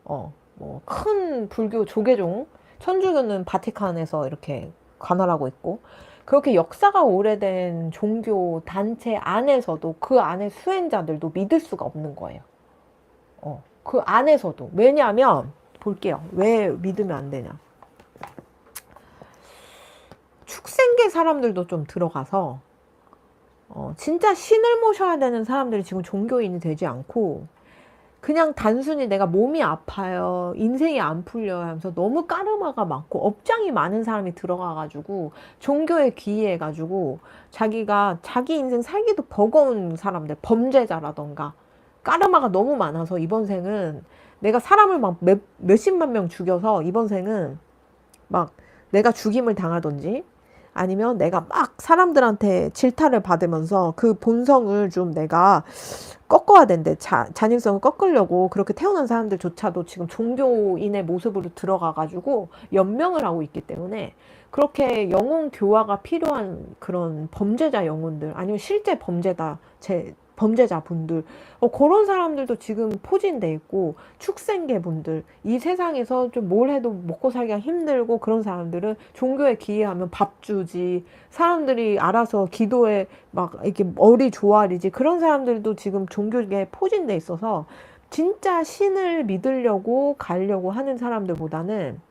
뭐 큰 불교 조계종, 천주교는 바티칸에서 이렇게 관할하고 있고 그렇게 역사가 오래된 종교 단체 안에서도 그 안에 수행자들도 믿을 수가 없는 거예요. 그 안에서도. 왜냐하면 볼게요. 왜 믿으면 안 되냐. 사람들도 좀 들어가서 진짜 신을 모셔야 되는 사람들이 지금 종교인이 되지 않고 그냥 단순히 내가 몸이 아파요, 인생이 안 풀려요 하면서 너무 까르마가 많고 업장이 많은 사람이 들어가가지고 종교에 귀의해가지고 자기가 자기 인생 살기도 버거운 사람들, 범죄자라던가 까르마가 너무 많아서 이번 생은 내가 사람을 막 몇십만 명 죽여서 이번 생은 막 내가 죽임을 당하든지 아니면 내가 막 사람들한테 질타를 받으면서 그 본성을 좀 내가 꺾어야 된대. 잔인성을 꺾으려고 그렇게 태어난 사람들조차도 지금 종교인의 모습으로 들어가가지고 연명을 하고 있기 때문에 그렇게 영혼 교화가 필요한 그런 범죄자 영혼들 아니면 실제 범죄자분들 그런 사람들도 지금 포진돼 있고 축생계 분들 이 세상에서 좀 뭘 해도 먹고 살기가 힘들고 그런 사람들은 종교에 기이하면 밥 주지 사람들이 알아서 기도에 막 이렇게 머리 조아리지 그런 사람들도 지금 종교계에 포진돼 있어서 진짜 신을 믿으려고 가려고 하는 사람들보다는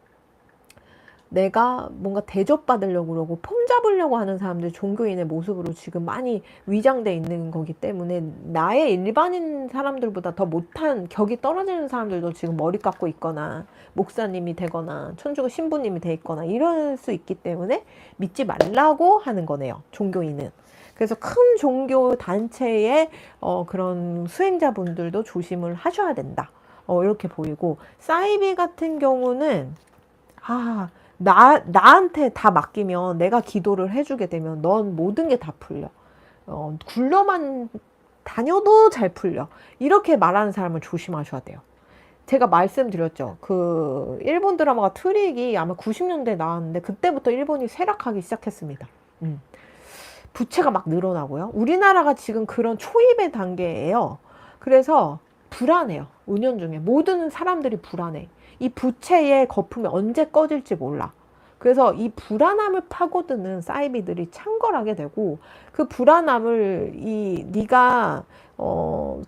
내가 뭔가 대접받으려고 그러고 폼 잡으려고 하는 사람들 종교인의 모습으로 지금 많이 위장돼 있는 거기 때문에 나의 일반인 사람들보다 더 못한 격이 떨어지는 사람들도 지금 머리 깎고 있거나 목사님이 되거나 천주교 신부님이 돼 있거나 이럴 수 있기 때문에 믿지 말라고 하는 거네요. 종교인은. 그래서 큰 종교 단체의 그런 수행자분들도 조심을 하셔야 된다. 이렇게 보이고 사이비 같은 경우는 나한테 다 맡기면 내가 기도를 해주게 되면 넌 모든 게 다 풀려. 굴러만 다녀도 잘 풀려. 이렇게 말하는 사람을 조심하셔야 돼요. 제가 말씀드렸죠. 그 일본 드라마가 트릭이 아마 90년대에 나왔는데 그때부터 일본이 쇠락하기 시작했습니다. 부채가 막 늘어나고요. 우리나라가 지금 그런 초입의 단계예요. 그래서 불안해요. 은연중에 모든 사람들이 불안해. 이 부채의 거품이 언제 꺼질지 몰라. 그래서 이 불안함을 파고드는 사이비들이 창궐하게 되고 그 불안함을 네가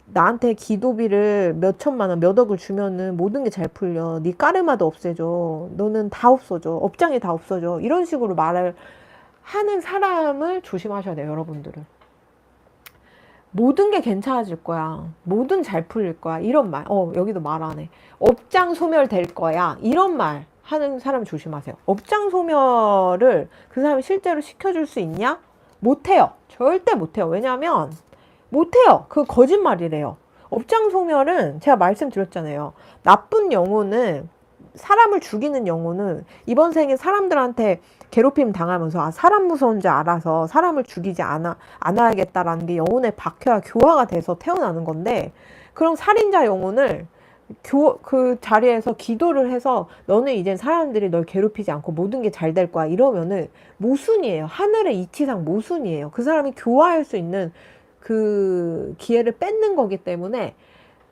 나한테 기도비를 몇 천만 원, 몇 억을 주면은 모든 게 잘 풀려. 네 까르마도 없애줘. 너는 다 없어져. 업장이 다 없어져. 이런 식으로 말을 하는 사람을 조심하셔야 돼요, 여러분들은. 모든 게 괜찮아질 거야. 뭐든 잘 풀릴 거야. 이런 말. 여기도 말 안 해. 업장 소멸될 거야. 이런 말 하는 사람 조심하세요. 업장 소멸을 그 사람이 실제로 시켜줄 수 있냐? 못해요. 절대 못해요. 왜냐하면 못해요. 그 거짓말이래요. 업장 소멸은 제가 말씀드렸잖아요. 나쁜 영혼은 사람을 죽이는 영혼은 이번 생에 사람들한테 괴롭힘 당하면서 사람 무서운 줄 알아서 사람을 죽이지 않아야겠다라는 게 영혼에 박혀야 교화가 돼서 태어나는 건데 그럼 살인자 영혼을 그 자리에서 기도를 해서 너는 이젠 사람들이 널 괴롭히지 않고 모든 게 잘 될 거야 이러면은 모순이에요. 하늘의 이치상 모순이에요. 그 사람이 교화할 수 있는 그 기회를 뺏는 거기 때문에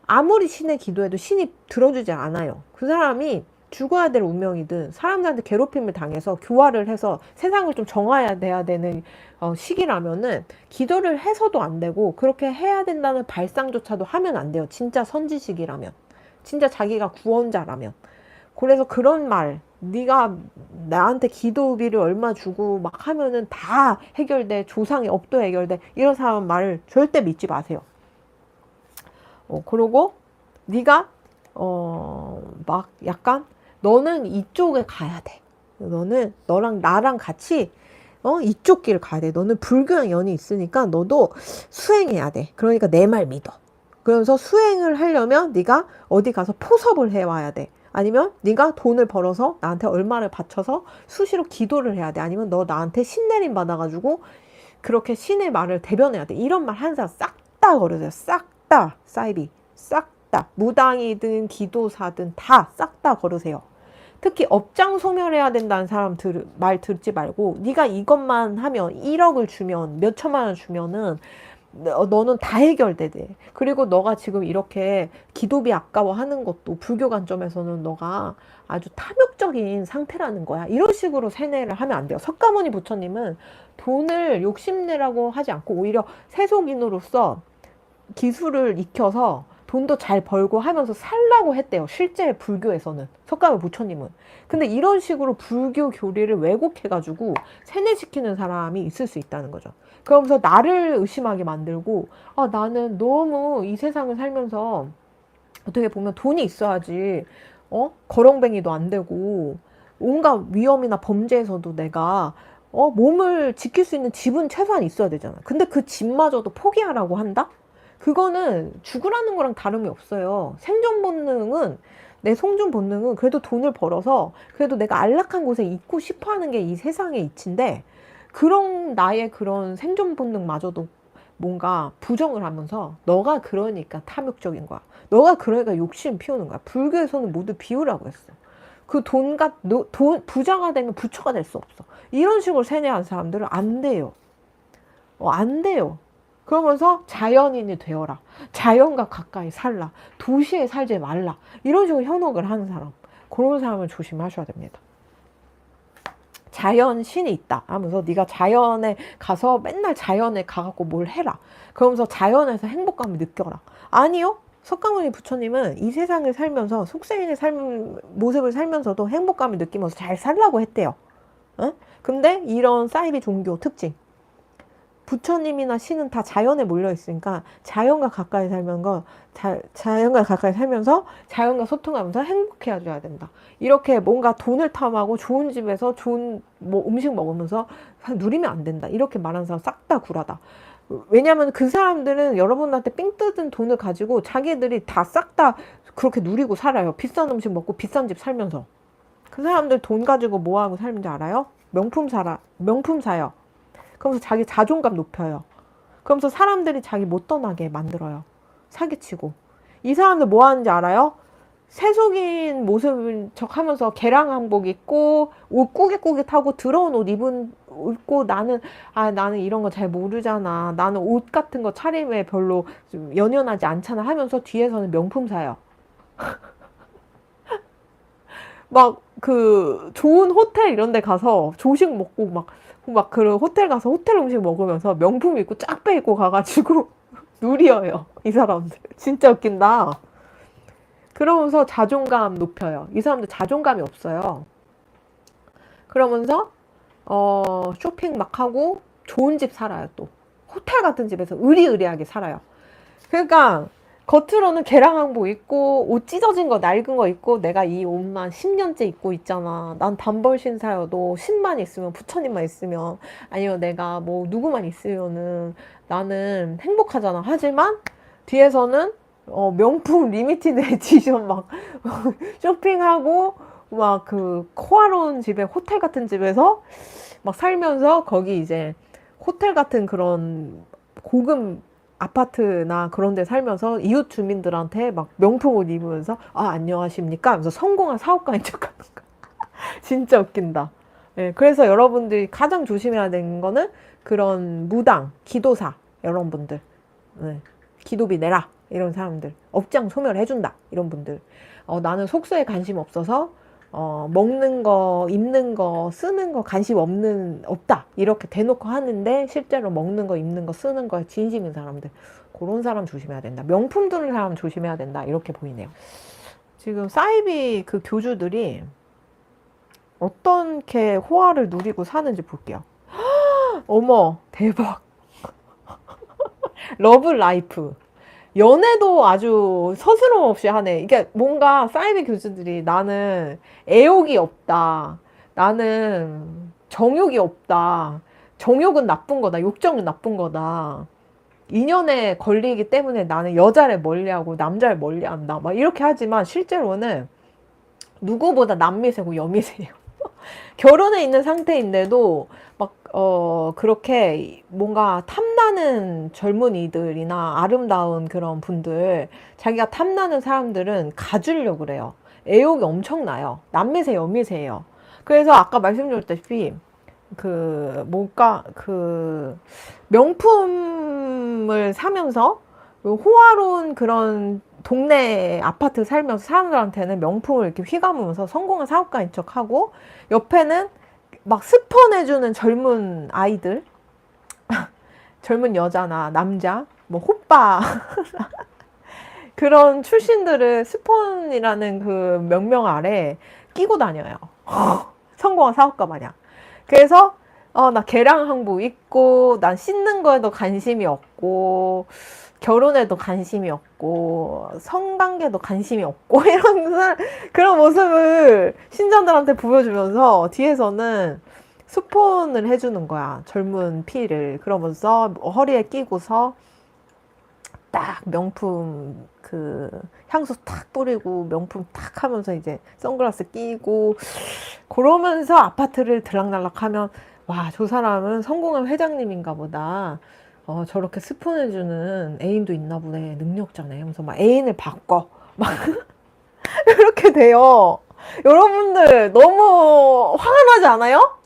아무리 신의 기도해도 신이 들어주지 않아요. 그 사람이 죽어야 될 운명이든 사람들한테 괴롭힘을 당해서 교화를 해서 세상을 좀 정화해야 돼야 되는 시기라면은 기도를 해서도 안 되고 그렇게 해야 된다는 발상조차도 하면 안 돼요. 진짜 선지식이라면. 진짜 자기가 구원자라면. 그래서 그런 말 네가 나한테 기도비를 얼마 주고 막 하면은 다 해결돼. 조상의 업도 해결돼. 이런 사람 말을 절대 믿지 마세요. 그리고 네가 막 약간 너는 이쪽에 가야 돼. 너는 너랑 나랑 같이 이쪽 길 가야 돼. 너는 불교랑 연이 있으니까 너도 수행해야 돼. 그러니까 내 말 믿어. 그러면서 수행을 하려면 네가 어디 가서 포섭을 해와야 돼. 아니면 네가 돈을 벌어서 나한테 얼마를 바쳐서 수시로 기도를 해야 돼. 아니면 너 나한테 신내림 받아가지고 그렇게 신의 말을 대변해야 돼. 이런 말 하는 사람 싹 다 걸으세요. 싹 다 사이비. 싹 다. 무당이든 기도사든 다 싹 다 걸으세요. 특히 업장 소멸해야 된다는 사람 말 듣지 말고 네가 이것만 하면 1억을 주면 몇 천만 원 주면은 너는 다 해결돼. 그리고 너가 지금 이렇게 기도비 아까워하는 것도 불교 관점에서는 너가 아주 탐욕적인 상태라는 거야. 이런 식으로 세뇌를 하면 안 돼요. 석가모니 부처님은 돈을 욕심내라고 하지 않고 오히려 세속인으로서 기술을 익혀서 돈도 잘 벌고 하면서 살라고 했대요. 실제 불교에서는. 석가모니 부처님은. 근데 이런 식으로 불교 교리를 왜곡해가지고 세뇌시키는 사람이 있을 수 있다는 거죠. 그러면서 나를 의심하게 만들고, 아, 나는 너무 이 세상을 살면서 어떻게 보면 돈이 있어야지, 거렁뱅이도 안 되고, 온갖 위험이나 범죄에서도 내가, 몸을 지킬 수 있는 집은 최소한 있어야 되잖아. 근데 그 집마저도 포기하라고 한다? 그거는 죽으라는 거랑 다름이 없어요. 생존 본능은, 내 생존 본능은 그래도 돈을 벌어서, 그래도 내가 안락한 곳에 있고 싶어 하는 게 이 세상의 이치인데, 그런 나의 그런 생존 본능마저도 뭔가 부정을 하면서 너가 그러니까 탐욕적인 거야. 너가 그러니까 욕심 피우는 거야. 불교에서는 모두 비우라고 했어. 그 부자가 되면 부처가 될 수 없어. 이런 식으로 세뇌한 사람들은 안 돼요. 안 돼요. 그러면서 자연인이 되어라. 자연과 가까이 살라. 도시에 살지 말라. 이런 식으로 현혹을 하는 사람. 그런 사람을 조심하셔야 됩니다. 자연 신이 있다 하면서 네가 자연에 가서 맨날 자연에 가갖고 뭘 해라. 그러면서 자연에서 행복감을 느껴라. 아니요. 석가모니 부처님은 이 세상을 살면서 속세인의 모습을 살면서도 행복감을 느끼면서 잘 살라고 했대요. 근데 이런 사이비 종교 특징. 부처님이나 신은 다 자연에 몰려 있으니까 자연과 가까이 자연과 가까이 살면서 자연과 소통하면서 행복해져야 된다. 이렇게 뭔가 돈을 탐하고 좋은 집에서 좋은 음식 먹으면서 누리면 안 된다. 이렇게 말하는 사람 싹 다 구라다. 왜냐면 그 사람들은 여러분한테 삥 뜯은 돈을 가지고 자기들이 다 싹 다 그렇게 누리고 살아요. 비싼 음식 먹고 비싼 집 살면서. 그 사람들 돈 가지고 뭐 하고 살는지 알아요? 명품 사요. 그러면서 자기 자존감 높여요. 그러면서 사람들이 자기 못 떠나게 만들어요. 사기치고. 이 사람들 뭐 하는지 알아요? 세속인 모습인 척 하면서 개량한복 입고 옷 꾸깃꾸깃하고 더러운 옷 입고 나는 이런 거 잘 모르잖아. 나는 옷 같은 거 차림에 별로 좀 연연하지 않잖아 하면서 뒤에서는 명품 사요. 막 그 좋은 호텔 이런 데 가서 조식 먹고 막 그런 호텔 가서 호텔 음식 먹으면서 명품 입고 쫙 빼입고 가가지고 누리어요. 이 사람들. 진짜 웃긴다. 그러면서 자존감 높여요. 이 사람들 자존감이 없어요. 그러면서 쇼핑 막 하고 좋은 집 살아요. 또 호텔 같은 집에서 의리의리하게 살아요. 그러니까 겉으로는 개량한복 입고 옷 찢어진 거 낡은 거 입고 내가 이 옷만 10년째 입고 있잖아. 난 단벌 신사여도 10만 있으면 부처님만 있으면 아니면 내가 뭐 누구만 있으면은 나는 행복하잖아. 하지만 뒤에서는 명품 리미티드 에디션 막 쇼핑하고 막 그 코아로운 집에 호텔 같은 집에서 막 살면서 거기 이제 호텔 같은 그런 고급 아파트나 그런 데 살면서 이웃 주민들한테 막 명품 옷 입으면서 안녕하십니까 하면서 성공한 사업가인 척하는 거. 진짜 웃긴다. 네, 그래서 여러분들이 가장 조심해야 되는 거는 그런 무당, 기도사 여러분들. 네, 기도비 내라 이런 사람들. 업장 소멸해준다 이런 분들. 나는 속수에 관심 없어서 먹는 거, 입는 거, 쓰는 거 관심 없다. 이렇게 대놓고 하는데 실제로 먹는 거, 입는 거, 쓰는 거에 진심인 사람들. 그런 사람 조심해야 된다. 명품 드는 사람 조심해야 된다. 이렇게 보이네요. 지금 사이비 그 교주들이 어떻게 호화를 누리고 사는지 볼게요. 어머, 대박. 러브 라이프. 연애도 아주 서스럼 없이 하네. 이게 뭔가 사이비 교수들이 나는 애욕이 없다. 나는 정욕이 없다. 정욕은 나쁜 거다. 욕정은 나쁜 거다. 인연에 걸리기 때문에 나는 여자를 멀리하고 남자를 멀리한다. 막 이렇게 하지만 실제로는 누구보다 남미세고 여미세요. 결혼해 있는 상태인데도 막 그렇게 뭔가 탐나는 젊은이들이나 아름다운 그런 분들, 자기가 탐나는 사람들은 가주려고 그래요. 애욕이 엄청나요. 남미세 여미세예요. 그래서 아까 말씀드렸다시피 명품을 사면서 호화로운 그런 동네 아파트 살면서 사람들한테는 명품을 이렇게 휘감으면서 성공한 사업가인 척하고, 옆에는 막 스폰해주는 젊은 아이들, 젊은 여자나 남자, 뭐 호빠 그런 출신들을 스폰이라는 그 명명 아래 끼고 다녀요. 성공한 사업가 마냥. 그래서 나 계량항복 입고 난 씻는 거에도 관심이 없고 결혼에도 관심이 없고 성관계도 관심이 없고 이런 그런 모습을 신자들한테 보여주면서 뒤에서는 스폰을 해주는 거야. 젊은 피를. 그러면서 허리에 끼고서 딱 명품 그 향수 탁 뿌리고 명품 탁 하면서 이제 선글라스 끼고 그러면서 아파트를 들락날락 하면 와, 저 사람은 성공한 회장님인가 보다. 저렇게 스폰해주는 애인도 있나 보네. 능력자네. 하면서 막 애인을 바꿔. 막 이렇게 돼요. 여러분들 너무 화가 나지 않아요?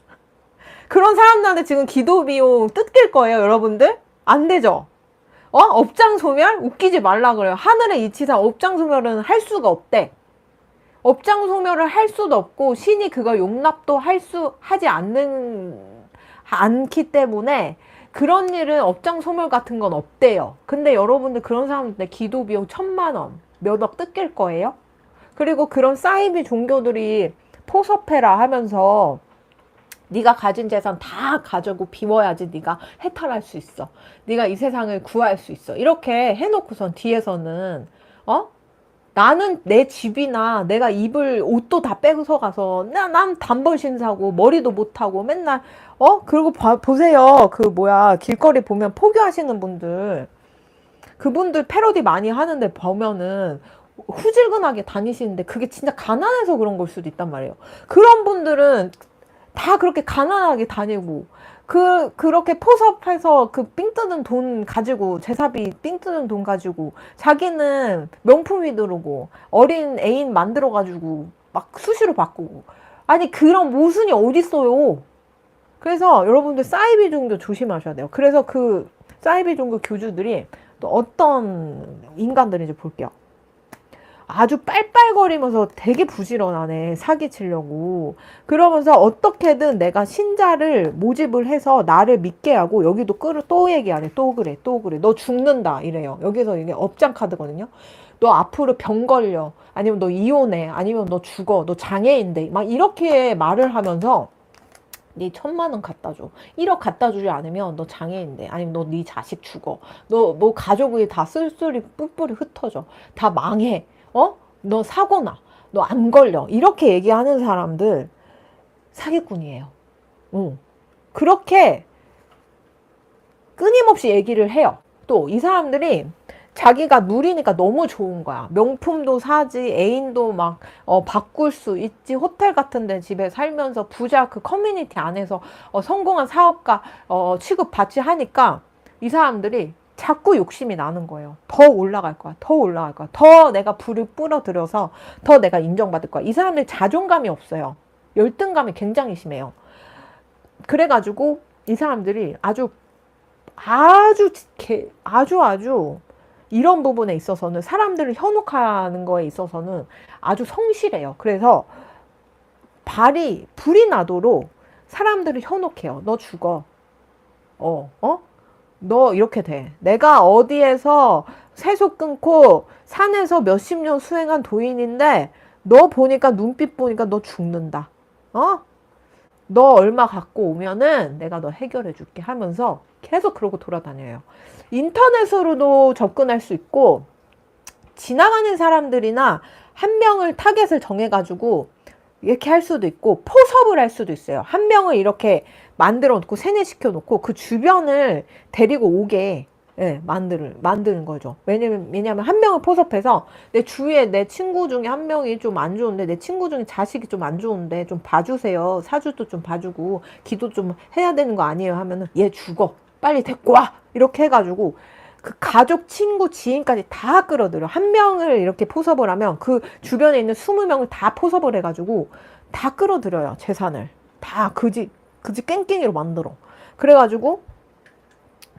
그런 사람들한테 지금 기도 비용 뜯길 거예요, 여러분들? 안 되죠? 업장 소멸? 웃기지 말라 그래요. 하늘의 이치상 업장 소멸은 할 수가 없대. 업장 소멸을 할 수도 없고 신이 그걸 용납도 하지 않기 때문에 그런 일은 업장 소멸 같은 건 없대요. 근데 여러분들 그런 사람들 기도 비용 1,000만 원, 몇억 뜯길 거예요? 그리고 그런 사이비 종교들이 포섭해라 하면서 네가 가진 재산 다 가지고 비워야지 네가 해탈할 수 있어. 네가 이 세상을 구할 수 있어. 이렇게 해놓고선 뒤에서는 나는 내 집이나 내가 입을 옷도 다 빼서 가서 난 단벌 신사고 머리도 못하고 맨날 그리고 보세요. 그 뭐야 길거리 보면 포교하시는 분들 그분들 패러디 많이 하는데 보면은 후질근하게 다니시는데 그게 진짜 가난해서 그런 걸 수도 있단 말이에요. 그런 분들은 다 그렇게 가난하게 다니고 그렇게 포섭해서 그 삥 뜯은 돈 가지고 제사비 삥 뜯은 돈 가지고 자기는 명품이 들고 어린 애인 만들어 가지고 막 수시로 바꾸고 아니 그런 모순이 어딨어요. 그래서 여러분들 사이비 종교 조심하셔야 돼요. 그래서 그 사이비 종교 교주들이 또 어떤 인간들인지 볼게요. 아주 빨빨거리면서 되게 부지런하네. 사기치려고. 그러면서 어떻게든 내가 신자를 모집을 해서 나를 믿게 하고 여기도 또 얘기하네. 또 그래. 너 죽는다. 이래요. 여기서 이게 업장 카드거든요. 너 앞으로 병 걸려. 아니면 너 이혼해. 아니면 너 죽어. 너 장애인 돼. 막 이렇게 말을 하면서 네 1,000만 원 갖다 줘. 1억 갖다 주지 않으면 너 장애인 돼. 아니면 너 네 자식 죽어. 너 뭐 가족이 다 쓸쓸히 뿔뿔이 흩어져. 다 망해. 너 사고 나. 너 안 걸려. 이렇게 얘기하는 사람들 사기꾼이에요. 그렇게 끊임없이 얘기를 해요. 또 이 사람들이 자기가 누리니까 너무 좋은 거야. 명품도 사지, 애인도 막 바꿀 수 있지. 호텔 같은 데 집에 살면서 부자 그 커뮤니티 안에서 성공한 사업가 취급받지 하니까 이 사람들이 자꾸 욕심이 나는 거예요. 더 올라갈 거야. 더 내가 불을 뿌려들여서 더 내가 인정받을 거야. 이 사람들 자존감이 없어요. 열등감이 굉장히 심해요. 그래가지고 이 사람들이 아주 이런 부분에 있어서는 사람들을 현혹하는 거에 있어서는 아주 성실해요. 그래서 불이 나도록 사람들을 현혹해요. 너 죽어. 너 이렇게 돼. 내가 어디에서 세속 끊고 산에서 몇십 년 수행한 도인인데 너 보니까 눈빛 보니까 너 죽는다. 너 얼마 갖고 오면은 내가 너 해결해 줄게 하면서 계속 그러고 돌아다녀요. 인터넷으로도 접근할 수 있고 지나가는 사람들이나 한 명을 타겟을 정해가지고 이렇게 할 수도 있고 포섭을 할 수도 있어요. 한 명을 이렇게 만들어 놓고 세뇌시켜 놓고 그 주변을 데리고 오게 만드는 거죠. 왜냐면 한 명을 포섭해서 내 주위에 내 친구 중에 한 명이 좀 안 좋은데 내 친구 중에 자식이 좀 안 좋은데 좀 봐주세요. 사주도 좀 봐주고 기도 좀 해야 되는 거 아니에요 하면은 얘 죽어. 빨리 데리고 와. 이렇게 해가지고 그 가족, 친구, 지인까지 다 끌어들여. 한 명을 이렇게 포섭을 하면 그 주변에 있는 20명을 다 포섭을 해가지고 다 끌어들여요. 재산을. 다 그지 깽깽이로 만들어. 그래가지고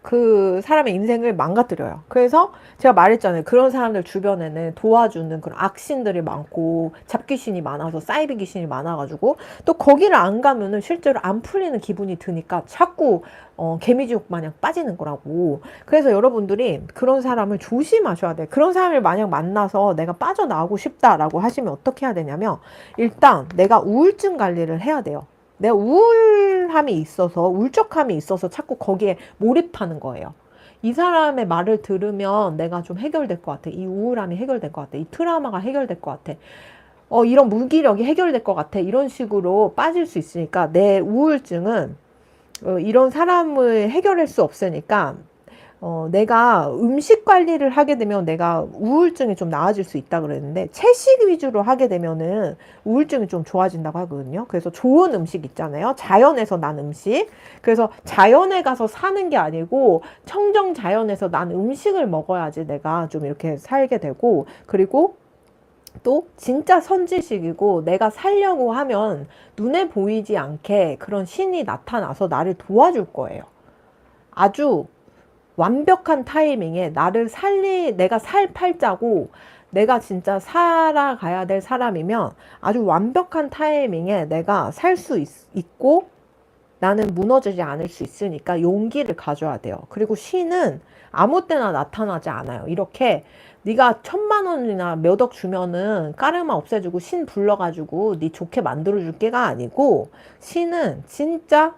그 사람의 인생을 망가뜨려요. 그래서 제가 말했잖아요. 그런 사람들 주변에는 도와주는 그런 악신들이 많고 잡귀신이 많아서 사이비 귀신이 많아가지고 또 거기를 안 가면은 실제로 안 풀리는 기분이 드니까 자꾸 개미지옥 마냥 빠지는 거라고. 그래서 여러분들이 그런 사람을 조심하셔야 돼요. 그런 사람을 만약 만나서 내가 빠져나오고 싶다라고 하시면 어떻게 해야 되냐면 일단 내가 우울증 관리를 해야 돼요. 내가 우울함이 있어서 울적함이 있어서 자꾸 거기에 몰입하는 거예요. 이 사람의 말을 들으면 내가 좀 해결될 것 같아. 이 우울함이 해결될 것 같아. 이 트라우마가 해결될 것 같아. 이런 무기력이 해결될 것 같아. 이런 식으로 빠질 수 있으니까 내 우울증은 이런 사람을 해결할 수 없으니까 내가 음식 관리를 하게 되면 내가 우울증이 좀 나아질 수 있다 그랬는데 채식 위주로 하게 되면은 우울증이 좀 좋아진다고 하거든요. 그래서 좋은 음식 있잖아요. 자연에서 난 음식. 그래서 자연에 가서 사는 게 아니고 청정 자연에서 난 음식을 먹어야지 내가 좀 이렇게 살게 되고 그리고 또 진짜 선지식이고 내가 살려고 하면 눈에 보이지 않게 그런 신이 나타나서 나를 도와줄 거예요. 아주 완벽한 타이밍에 내가 살 팔자고 내가 진짜 살아가야 될 사람이면 아주 완벽한 타이밍에 내가 살 수 있고 나는 무너지지 않을 수 있으니까 용기를 가져야 돼요. 그리고 신은 아무 때나 나타나지 않아요. 이렇게 네가 1,000,000원이나 몇 억 주면은 까르마 없애주고 신 불러가지고 네 좋게 만들어줄 게가 아니고 신은 진짜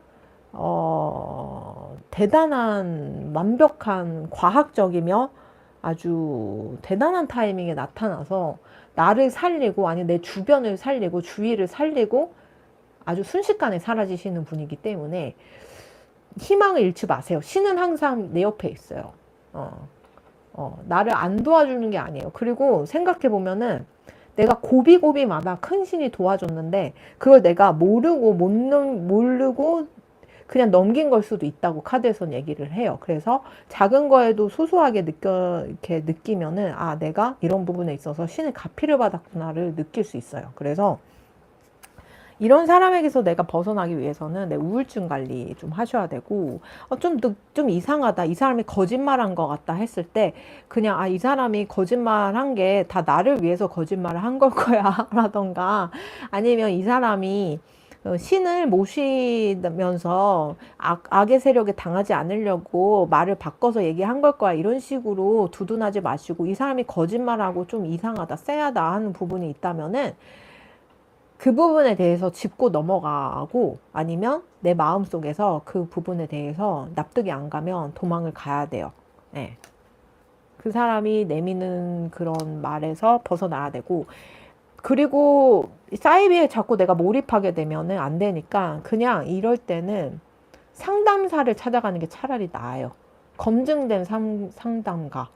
대단한 완벽한 과학적이며 아주 대단한 타이밍에 나타나서 나를 살리고 아니 내 주변을 살리고 주위를 살리고 아주 순식간에 사라지시는 분이기 때문에 희망을 잃지 마세요. 신은 항상 내 옆에 있어요. 나를 안 도와주는 게 아니에요. 그리고 생각해 보면은 내가 고비고비마다 큰 신이 도와줬는데 그걸 내가 모르고 그냥 넘긴 걸 수도 있다고 카드에서는 얘기를 해요. 그래서 작은 거에도 소소하게 이렇게 느끼면은 아, 내가 이런 부분에 있어서 신의 가피를 받았구나를 느낄 수 있어요. 그래서 이런 사람에게서 내가 벗어나기 위해서는 내 우울증 관리 좀 하셔야 되고, 좀 이상하다. 이 사람이 거짓말한 것 같다 했을 때, 그냥, 이 사람이 거짓말한 게 다 나를 위해서 거짓말을 한 걸 거야. 라던가, 아니면 이 사람이 신을 모시면서 악의 세력에 당하지 않으려고 말을 바꿔서 얘기한 걸 거야. 이런 식으로 두둔하지 마시고, 이 사람이 거짓말하고 좀 이상하다, 쎄하다 하는 부분이 있다면은, 그 부분에 대해서 짚고 넘어가고 아니면 내 마음속에서 그 부분에 대해서 납득이 안 가면 도망을 가야 돼요. 네. 그 사람이 내미는 그런 말에서 벗어나야 되고 그리고 사이비에 자꾸 내가 몰입하게 되면은 안 되니까 그냥 이럴 때는 상담사를 찾아가는 게 차라리 나아요. 검증된 상담가.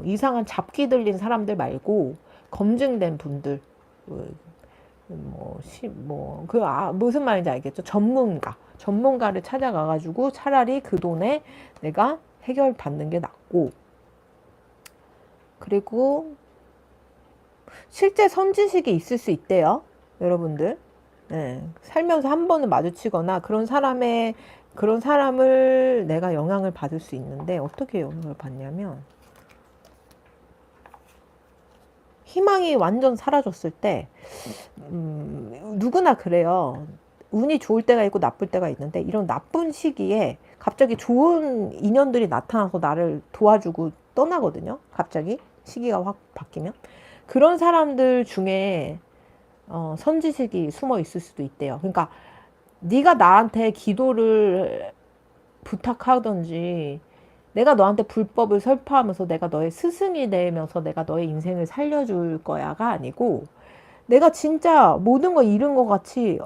이상한 잡기 들린 사람들 말고 검증된 분들. 무슨 말인지 알겠죠? 전문가를 찾아가가지고 차라리 그 돈에 내가 해결받는 게 낫고, 그리고 실제 선지식이 있을 수 있대요, 여러분들. 네, 살면서 한 번은 마주치거나 그런 사람을 내가 영향을 받을 수 있는데 어떻게 영향을 받냐면 희망이 완전 사라졌을 때 누구나 그래요. 운이 좋을 때가 있고 나쁠 때가 있는데 이런 나쁜 시기에 갑자기 좋은 인연들이 나타나서 나를 도와주고 떠나거든요. 갑자기 시기가 확 바뀌면 그런 사람들 중에 선지식이 숨어 있을 수도 있대요. 그러니까 네가 나한테 기도를 부탁하든지 내가 너한테 불법을 설파하면서 내가 너의 스승이 되면서 내가 너의 인생을 살려줄 거야가 아니고 내가 진짜 모든 걸 잃은 것 같이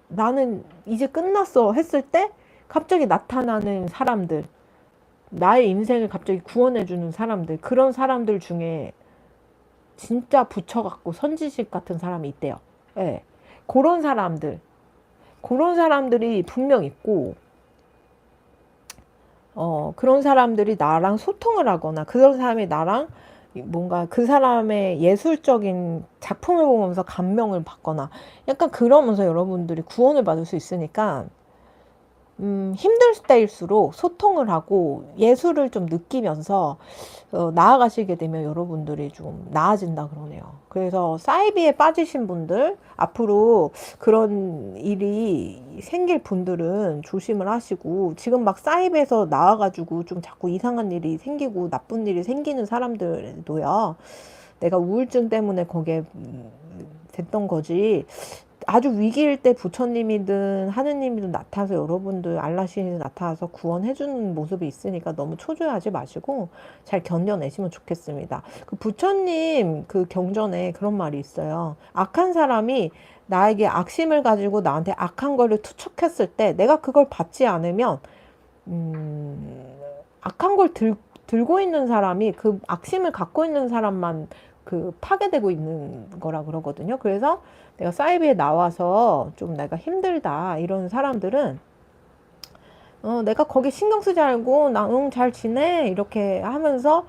나는 이제 끝났어 했을 때 갑자기 나타나는 사람들, 나의 인생을 갑자기 구원해주는 사람들, 그런 사람들 중에 진짜 부처같고 선지식 같은 사람이 있대요. 네. 그런 사람들이 분명 있고 그런 사람들이 나랑 소통을 하거나 그런 사람이 나랑 뭔가 그 사람의 예술적인 작품을 보면서 감명을 받거나 약간 그러면서 여러분들이 구원을 받을 수 있으니까 힘들 때일수록 소통을 하고 예술을 좀 느끼면서 나아가시게 되면 여러분들이 좀 나아진다 그러네요. 그래서 사이비에 빠지신 분들, 앞으로 그런 일이 생길 분들은 조심을 하시고, 지금 막 사이비에서 나와가지고 좀 자꾸 이상한 일이 생기고 나쁜 일이 생기는 사람들도요, 내가 우울증 때문에 거기에 됐던 거지, 아주 위기일 때 부처님이든 하느님이든 나타나서 여러분들 알라신이 나타나서 구원해주는 모습이 있으니까 너무 초조해하지 마시고 잘 견뎌내시면 좋겠습니다. 그 부처님 그 경전에 그런 말이 있어요. 악한 사람이 나에게 악심을 가지고 나한테 악한 거를 투척했을 때 내가 그걸 받지 않으면 악한 걸 들고 있는 사람이, 그 악심을 갖고 있는 사람만 그 파괴되고 있는 거라 그러거든요. 그래서 내가 사이비에 나와서 좀 내가 힘들다 이런 사람들은 내가 거기 신경 쓰지 말고 나 응 잘 지내 이렇게 하면서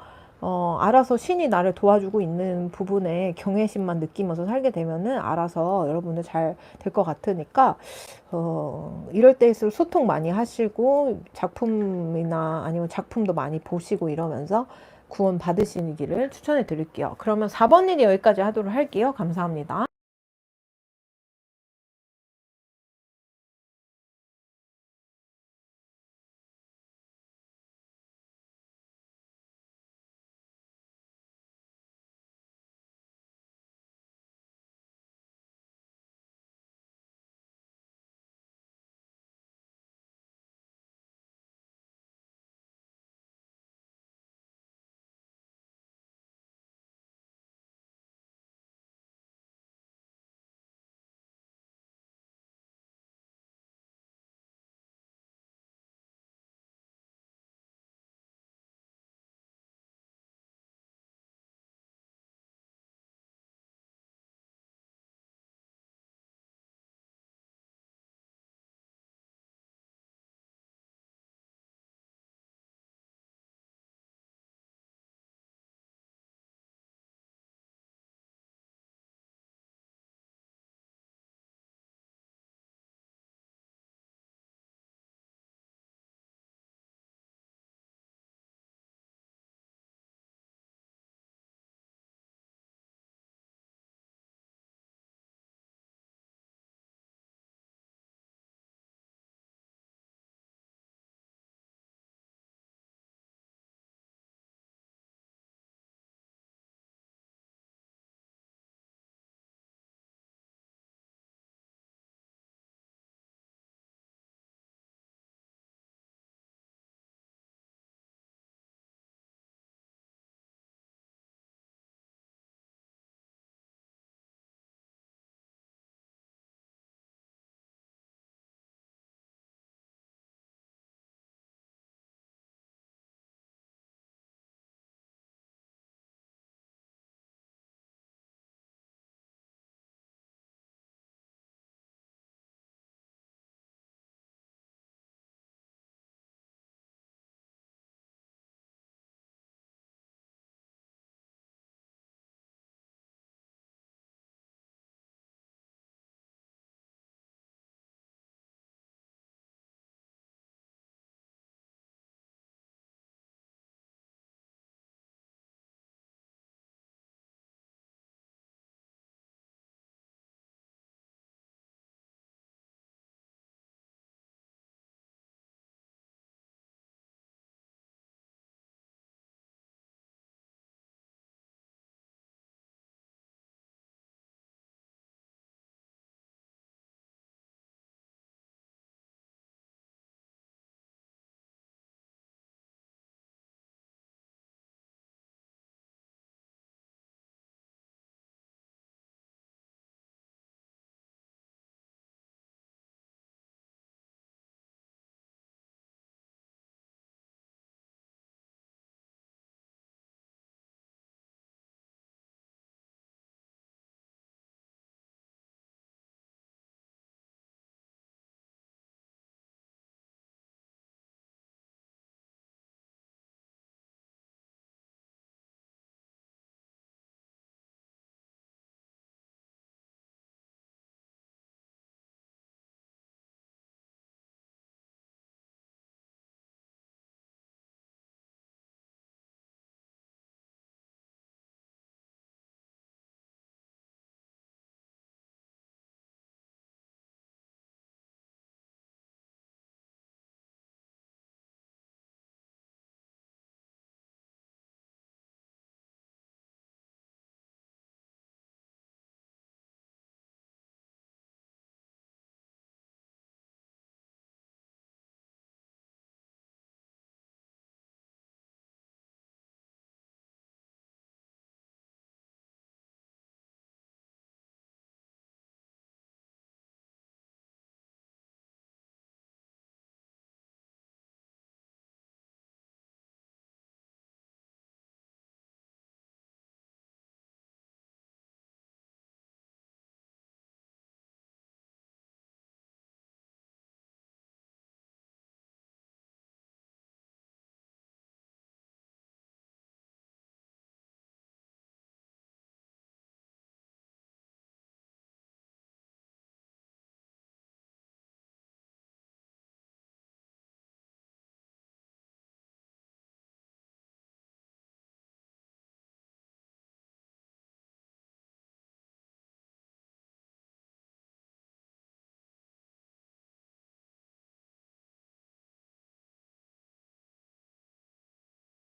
알아서 신이 나를 도와주고 있는 부분에 경외심만 느끼면서 살게 되면은 알아서 여러분들 잘 될 것 같으니까 이럴 때일수록 소통 많이 하시고 작품이나 아니면 작품도 많이 보시고 이러면서 구원 받으시기를 추천해 드릴게요. 그러면 4번 일이 여기까지 하도록 할게요. 감사합니다.